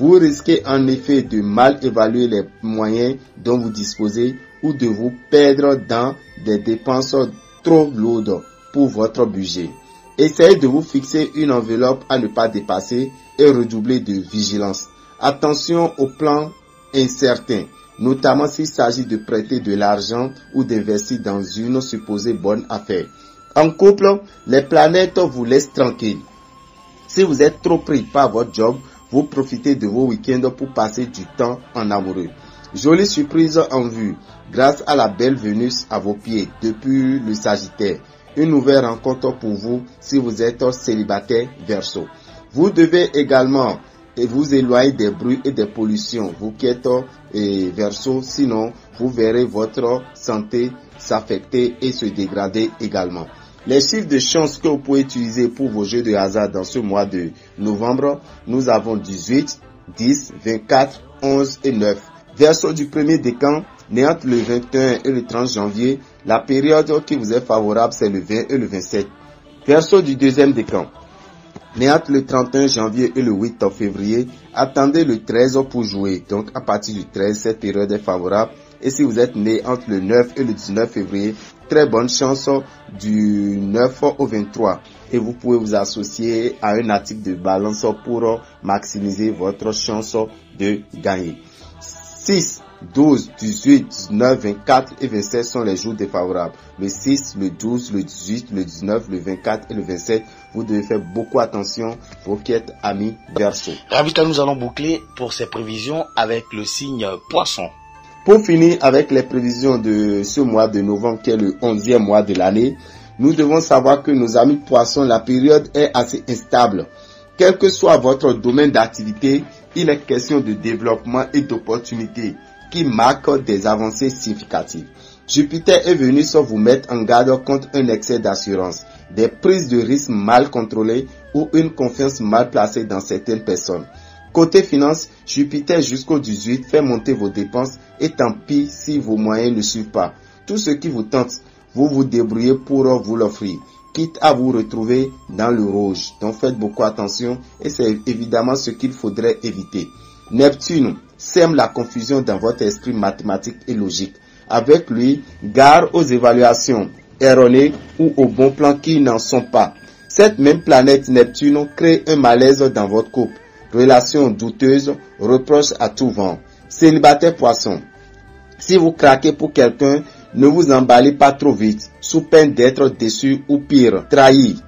Vous risquez en effet de mal évaluer les moyens dont vous disposez ou de vous perdre dans des dépenses trop lourdes pour votre budget. Essayez de vous fixer une enveloppe à ne pas dépasser et redoubler de vigilance. Attention aux plans incertains, notamment s'il s'agit de prêter de l'argent ou d'investir dans une supposée bonne affaire. En couple, les planètes vous laissent tranquille. Si vous êtes trop pris par votre job, vous profitez de vos week-ends pour passer du temps en amoureux. Jolie surprise en vue, grâce à la belle Vénus à vos pieds depuis le Sagittaire. Une nouvelle rencontre pour vous si vous êtes célibataire Verseau. Vous devez également vous éloigner des bruits et des pollutions, vous qui êtes Verseau, sinon vous verrez votre santé s'affecter et se dégrader également. Les chiffres de chance que vous pouvez utiliser pour vos jeux de hasard dans ce mois de novembre, nous avons 18, 10, 24, 11 et 9. Verseau du premier décan, né entre le 21 et le 30 janvier, la période qui vous est favorable c'est le 20 et le 27. Verseau du deuxième décan, né entre le 31 janvier et le 8 février, attendez le 13 pour jouer. Donc à partir du 13, cette période est favorable. Et si vous êtes né entre le 9 et le 19 février, très bonne chance du 9 au 23. Et vous pouvez vous associer à un natif de balance pour maximiser votre chance de gagner. 6, 12, 18, 19, 24 et 27 sont les jours défavorables. Le 6, le 12, le 18, le 19, le 24 et le 27. Vous devez faire beaucoup attention, vous qui êtes amis Verseau. Ravita, nous allons boucler pour ces prévisions avec le signe Poisson. Pour finir avec les prévisions de ce mois de novembre qui est le 11e mois de l'année, nous devons savoir que nos amis Poissons, la période est assez instable. Quel que soit votre domaine d'activité, il est question de développement et d'opportunités qui marquent des avancées significatives. Jupiter et Vénus vous mettent en garde contre un excès d'assurance, des prises de risques mal contrôlées ou une confiance mal placée dans certaines personnes. Côté finance, Jupiter jusqu'au 18 fait monter vos dépenses et tant pis si vos moyens ne suivent pas. Tout ce qui vous tente, vous vous débrouillez pour vous l'offrir, quitte à vous retrouver dans le rouge. Donc faites beaucoup attention et c'est évidemment ce qu'il faudrait éviter. Neptune sème la confusion dans votre esprit mathématique et logique. Avec lui, gare aux évaluations erronées ou aux bons plans qui n'en sont pas. Cette même planète Neptune crée un malaise dans votre couple. Relations douteuses, reproches à tout vent. Célibataire Poisson, si vous craquez pour quelqu'un, ne vous emballez pas trop vite, sous peine d'être déçu ou pire, trahi.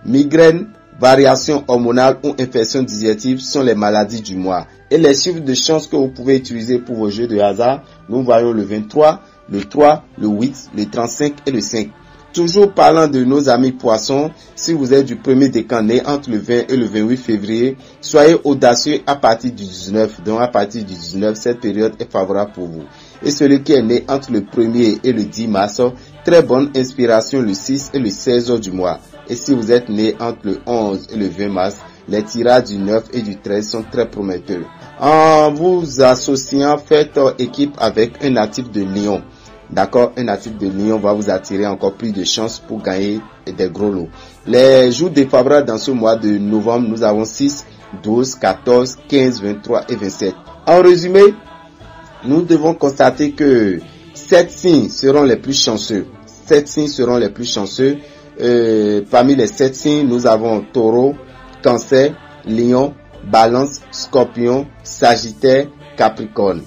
Migraine, variations hormonales ou infections digestives sont les maladies du mois. Et les chiffres de chance que vous pouvez utiliser pour vos jeux de hasard, nous voyons le 23, le 3, le 8, le 35 et le 5. Toujours parlant de nos amis Poissons, si vous êtes du premier décan né entre le 20 et le 28 février, soyez audacieux à partir du 19. Donc à partir du 19, cette période est favorable pour vous. Et celui qui est né entre le 1er et le 10 mars, très bonne inspiration le 6 et le 16 du mois. Et si vous êtes né entre le 11 et le 20 mars, les tirages du 9 et du 13 sont très prometteurs. En vous associant, faites équipe avec un natif de Lyon. D'accord, un natif de Lyon va vous attirer encore plus de chances pour gagner des gros lots. Les jours défavorables dans ce mois de novembre, nous avons 6, 12, 14, 15, 23 et 27. En résumé, nous devons constater que 7 signes seront les plus chanceux. 7 signes seront les plus chanceux. Parmi les 7 signes, nous avons Taureau, Cancer, Lion, Balance, Scorpion, Sagittaire, Capricorne.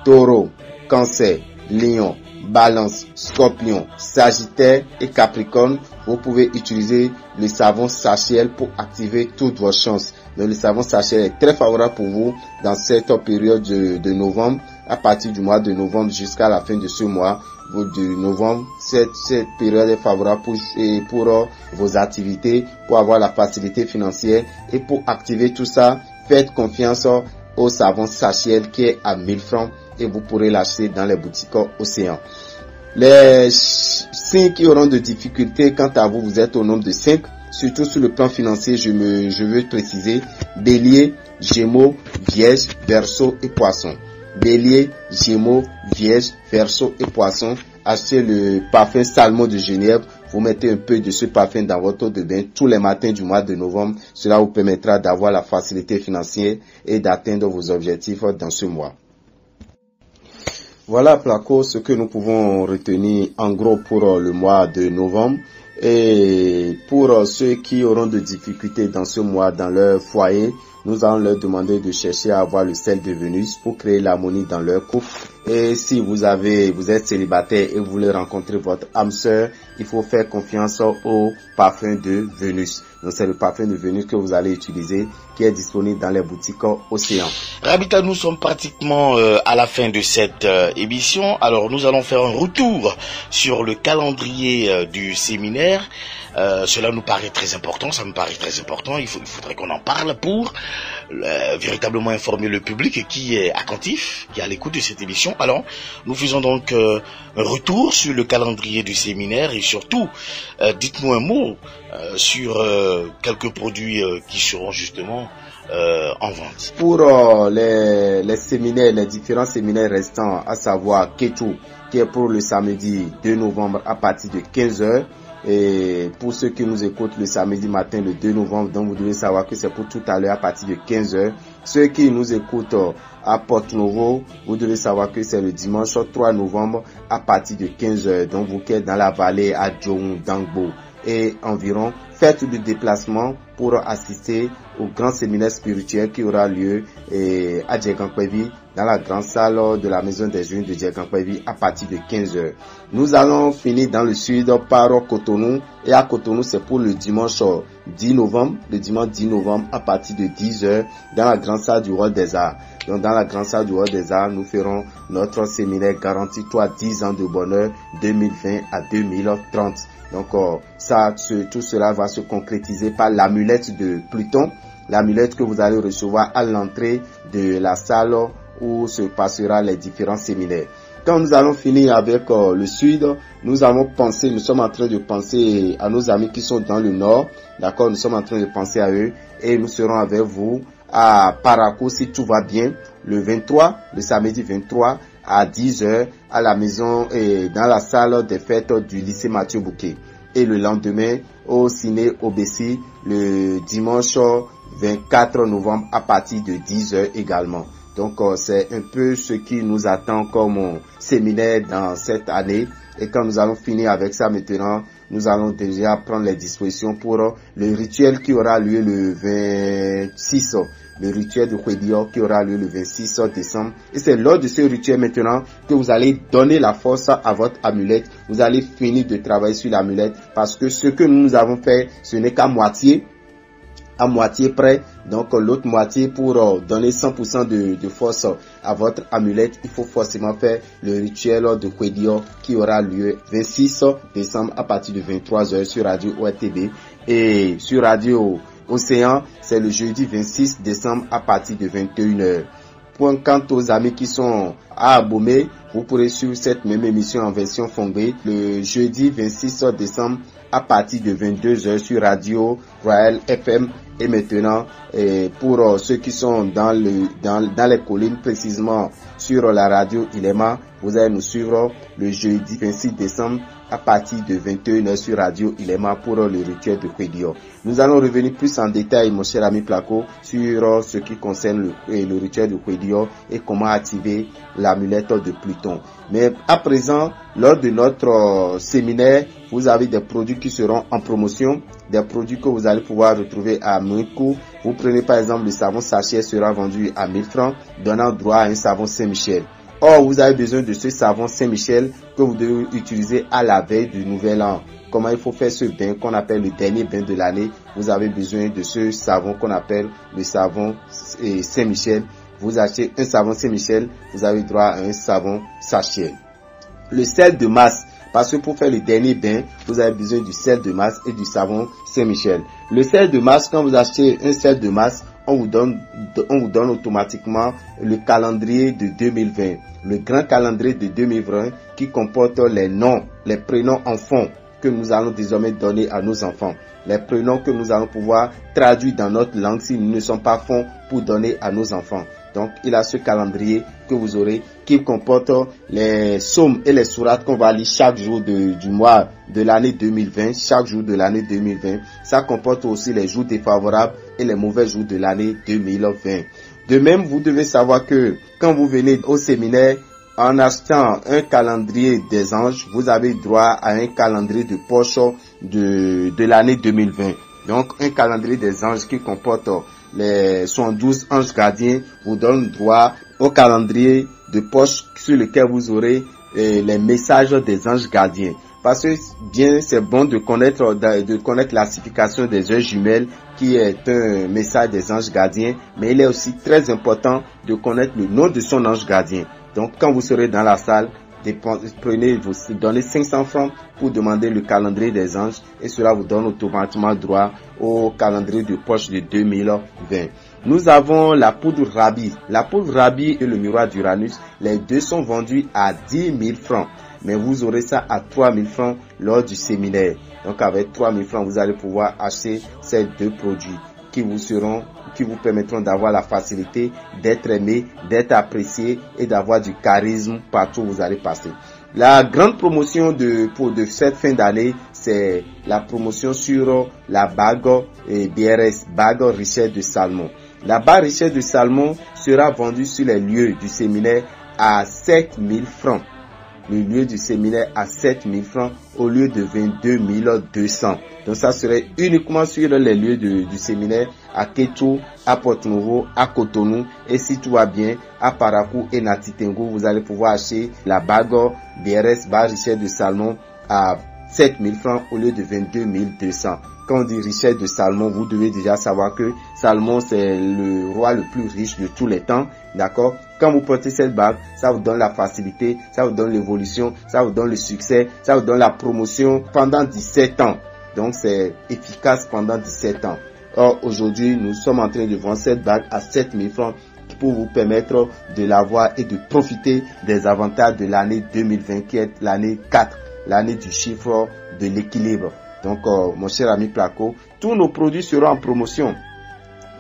Taureau, Cancer, Lion, Balance, Scorpion, Sagittaire et Capricorne. Vous pouvez utiliser le savon Sachel pour activer toutes vos chances. Mais le savon Sachel est très favorable pour vous dans cette période de novembre. À partir du mois de novembre jusqu'à la fin de ce mois, de novembre. Cette période est favorable pour vos activités, pour avoir la facilité financière. Et pour activer tout ça, faites confiance au savon Sachiel qui est à 1000 francs et vous pourrez l'acheter dans les boutiques Océan. Les 5 qui auront de difficultés, quant à vous, vous êtes au nombre de 5. Surtout sur le plan financier, je veux préciser Bélier, Gémeaux, Vierge, Verseau et Poisson. Bélier, Gémeaux, Vierge, Verseau et Poisson. Achetez le parfum Salmon de Genève. Vous mettez un peu de ce parfum dans votre eau de bain tous les matins du mois de novembre. Cela vous permettra d'avoir la facilité financière et d'atteindre vos objectifs dans ce mois. Voilà, Placo, ce que nous pouvons retenir en gros pour le mois de novembre. Et pour ceux qui auront de difficultés dans ce mois dans leur foyer, nous allons leur demander de chercher à avoir le sel de Vénus pour créer l'harmonie dans leur couple. Et si vous êtes célibataire et vous voulez rencontrer votre âme sœur, il faut faire confiance au parfum de Vénus. Donc c'est le parfum de Vénus que vous allez utiliser, qui est disponible dans les boutiques Océan. Rabita, nous sommes pratiquement à la fin de cette émission. Alors nous allons faire un retour sur le calendrier du séminaire. Cela nous paraît très important, ça me paraît très important. Il faudrait qu'on en parle pour véritablement informer le public qui est attentif, qui est à l'écoute de cette émission. Alors, nous faisons donc un retour sur le calendrier du séminaire et surtout, dites-nous un mot sur quelques produits qui seront justement en vente. Pour les séminaires, les différents séminaires restants, à savoir Ketu, qui est pour le samedi 2 novembre à partir de 15h. Et pour ceux qui nous écoutent le samedi matin, le 2 novembre, donc vous devez savoir que c'est pour tout à l'heure à partir de 15h. Ceux qui nous écoutent à Porto-Novo, vous devez savoir que c'est le dimanche 3 novembre à partir de 15h. Donc vous qui êtes dans la vallée à Djong, Dangbo et environ, faites le déplacement pour assister au grand séminaire spirituel qui aura lieu à Djekankwevi, dans la grande salle de la maison des jeunes de Djekankwevi à partir de 15h. Nous allons finir dans le sud par Cotonou, et à Cotonou c'est pour le dimanche 10 novembre, à partir de 10h dans la grande salle du Roi des Arts. Donc dans la grande salle du Roi des Arts, nous ferons notre séminaire Garantis-toi 10 ans de bonheur 2020 à 2030. Donc tout cela va se concrétiser par l'amulette de Pluton, l'amulette que vous allez recevoir à l'entrée de la salle où se passera les différents séminaires. Quand nous allons finir avec le sud, nous sommes en train de penser à nos amis qui sont dans le nord, d'accord, nous sommes en train de penser à eux et nous serons avec vous à Parakou si tout va bien, le samedi 23 à 10h à la maison et dans la salle des fêtes du lycée Mathieu Bouquet. Et le lendemain au ciné Obessi le dimanche 24 novembre à partir de 10h également. Donc c'est un peu ce qui nous attend comme séminaire dans cette année. Et quand nous allons finir avec ça maintenant, nous allons déjà prendre les dispositions pour le rituel qui aura lieu le 26, le rituel de Kwedio qui aura lieu le 26 décembre. Et c'est lors de ce rituel maintenant que vous allez donner la force à votre amulette. Vous allez finir de travailler sur l'amulette parce que ce que nous avons fait, ce n'est qu'à moitié près. Donc l'autre moitié pour donner 100% de force à votre amulette, il faut forcément faire le rituel de Kwedio qui aura lieu 26 décembre à partir de 23h sur Radio ORTB et sur Radio Océan, c'est le jeudi 26 décembre à partir de 21h. Quant aux amis qui sont à Abomey, vous pourrez suivre cette même émission en version Fongbe le jeudi 26 décembre à partir de 22h sur Radio Royal FM. Et maintenant, pour ceux qui sont dans les collines, précisément sur la radio Ilema, vous allez nous suivre le jeudi 26 décembre à partir de 21h sur Radio Ilema pour le rituel de Kwedio. Nous allons revenir plus en détail, mon cher ami Placo, sur ce qui concerne le rituel de Kwedio et comment activer l'amulette de Pluton. Mais à présent, lors de notre séminaire, vous avez des produits qui seront en promotion, des produits que vous allez pouvoir retrouver à moins coût. Vous prenez par exemple le savon sachet sera vendu à 1000 francs, donnant droit à un savon Saint-Michel. Or, vous avez besoin de ce savon Saint-Michel que vous devez utiliser à la veille du nouvel an. Comment il faut faire ce bain qu'on appelle le dernier bain de l'année? Vous avez besoin de ce savon qu'on appelle le savon Saint-Michel. Vous achetez un savon Saint-Michel, vous avez droit à un savon sachet. le sel de masse. Parce que pour faire le dernier bain, vous avez besoin du sel de masse et du savon Saint-Michel. Le sel de masse, quand vous achetez un sel de masse, on vous donne automatiquement le calendrier de 2020. Le grand calendrier de 2020 qui comporte les noms, les prénoms enfants que nous allons désormais donner à nos enfants. Les prénoms que nous allons pouvoir traduire dans notre langue s'ils ne sont pas fonds pour donner à nos enfants. Donc, il a ce calendrier que vous aurez qui comporte les psaumes et les sourates qu'on va lire chaque jour du mois de l'année 2020, chaque jour de l'année 2020. Ça comporte aussi les jours défavorables et les mauvais jours de l'année 2020. De même, vous devez savoir que quand vous venez au séminaire, en achetant un calendrier des anges, vous avez droit à un calendrier de poche de l'année 2020. Donc, un calendrier des anges qui comporte les 112 anges gardiens vous donne droit au calendrier de poche sur lequel vous aurez les messages des anges gardiens. Parce que bien, c'est bon de connaître la signification des heures jumelles qui est un message des anges gardiens, mais il est aussi très important de connaître le nom de son ange gardien. Donc, quand vous serez dans la salle, donnez 500 francs pour demander le calendrier des anges et cela vous donne automatiquement droit au calendrier de poche de 2020. Nous avons la poudre Rabi. La poudre Rabi et le miroir d'Uranus, les deux sont vendus à 10 000 francs. Mais vous aurez ça à 3 000 francs lors du séminaire. Donc avec 3 000 francs, vous allez pouvoir acheter ces deux produits qui vous permettront d'avoir la facilité d'être aimé, d'être apprécié et d'avoir du charisme partout où vous allez passer. La grande promotion de cette fin d'année, c'est la promotion sur la bague BRS, bague Richesse de Salmon. La bague Richesse de Salmon sera vendue sur les lieux du séminaire à 7 000 francs. Le lieu du séminaire à 7 000 francs au lieu de 22 200. Donc ça serait uniquement sur les lieux du séminaire à Kétou, à Porto-Novo, à Cotonou et si tout va bien à Parakou et Natitengo, vous allez pouvoir acheter la bague BRS bague Richesse de Salmon à 7 000 francs au lieu de 22 200. Quand on dit richesse de Salmon, vous devez déjà savoir que Salmon c'est le roi le plus riche de tous les temps, d'accord? Quand vous portez cette bague, ça vous donne la facilité, ça vous donne l'évolution, ça vous donne le succès, ça vous donne la promotion pendant 17 ans. Donc c'est efficace pendant 17 ans. Or aujourd'hui, nous sommes en train de vendre cette bague à 7 000 francs pour vous permettre de l'avoir et de profiter des avantages de l'année 2020 qui est l'année 4, l'année du chiffre de l'équilibre. Donc, mon cher ami Placo, tous nos produits seront en promotion.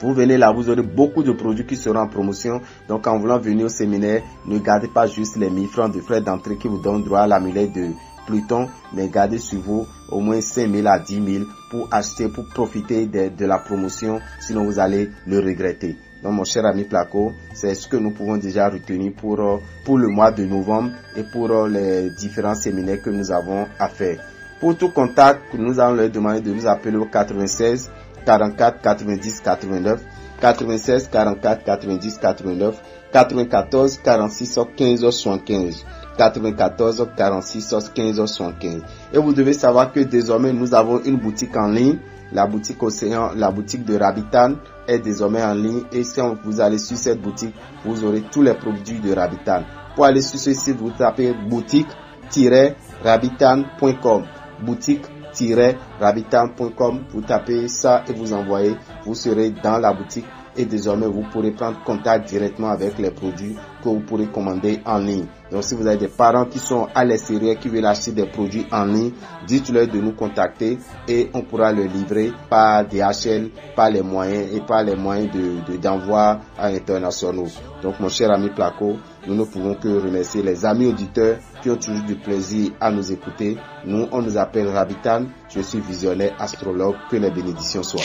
Vous venez là, vous aurez beaucoup de produits qui seront en promotion. Donc, en voulant venir au séminaire, ne gardez pas juste les 1000 francs de frais d'entrée qui vous donnent droit à l'amulette de Pluton, mais gardez sur vous au moins 5 000 à 10 000 pour acheter, pour profiter de la promotion. Sinon, vous allez le regretter. Donc, mon cher ami Placo, c'est ce que nous pouvons déjà retenir pour le mois de novembre et pour les différents séminaires que nous avons à faire. Pour tout contact, nous allons leur demander de nous appeler au 96 44 90 89, 96 44 90 89, 94 46 15 75, 94 46 15 75. Et vous devez savoir que désormais nous avons une boutique en ligne, la boutique Océan, la boutique de Rabitan est désormais en ligne et si vous allez sur cette boutique, vous aurez tous les produits de Rabitan. Pour aller sur ce site, vous tapez boutique-rabitan.com. boutique-rabitan.com, vous tapez ça et vous envoyez, vous serez dans la boutique et désormais vous pourrez prendre contact directement avec les produits que vous pourrez commander en ligne. Donc si vous avez des parents qui sont à l'extérieur qui veulent acheter des produits en ligne, dites-leur de nous contacter et on pourra le livrer par DHL, par les moyens et par les moyens d'envoi à l'international. Donc mon cher ami Placo, nous ne pouvons que remercier les amis auditeurs qui ont toujours du plaisir à nous écouter. Nous, on nous appelle Rabitan. Je suis visionnaire astrologue. Que les bénédictions soient.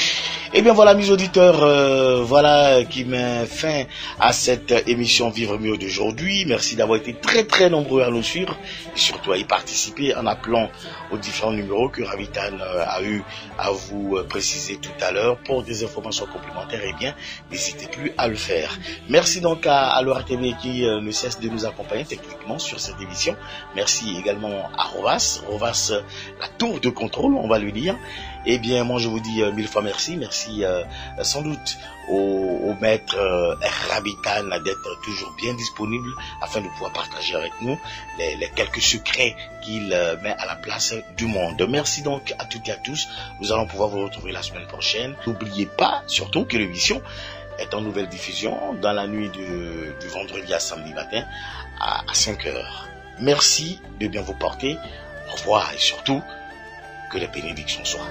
Eh bien voilà mes auditeurs, voilà qui met fin à cette émission Vivre mieux d'aujourd'hui. Merci d'avoir été très nombreux à nous suivre et surtout à y participer en appelant aux différents numéros que Rabitan a eu à vous préciser tout à l'heure. Pour des informations complémentaires, eh bien n'hésitez plus à le faire. Merci donc à Loire TV qui ne cesse de nous accompagner techniquement sur cette émission. Merci également à Rovas, la tour de contrôle, on va lui dire. Eh bien, moi, je vous dis 1000 fois merci. Merci sans doute au maître Rabitan d'être toujours bien disponible afin de pouvoir partager avec nous les quelques secrets qu'il met à la place du monde. Merci donc à toutes et à tous. Nous allons pouvoir vous retrouver la semaine prochaine. N'oubliez pas, surtout, que l'émission est en nouvelle diffusion dans la nuit du vendredi à samedi matin à 5 heures. Merci de bien vous porter. Au revoir et surtout, que les bénédictions soient.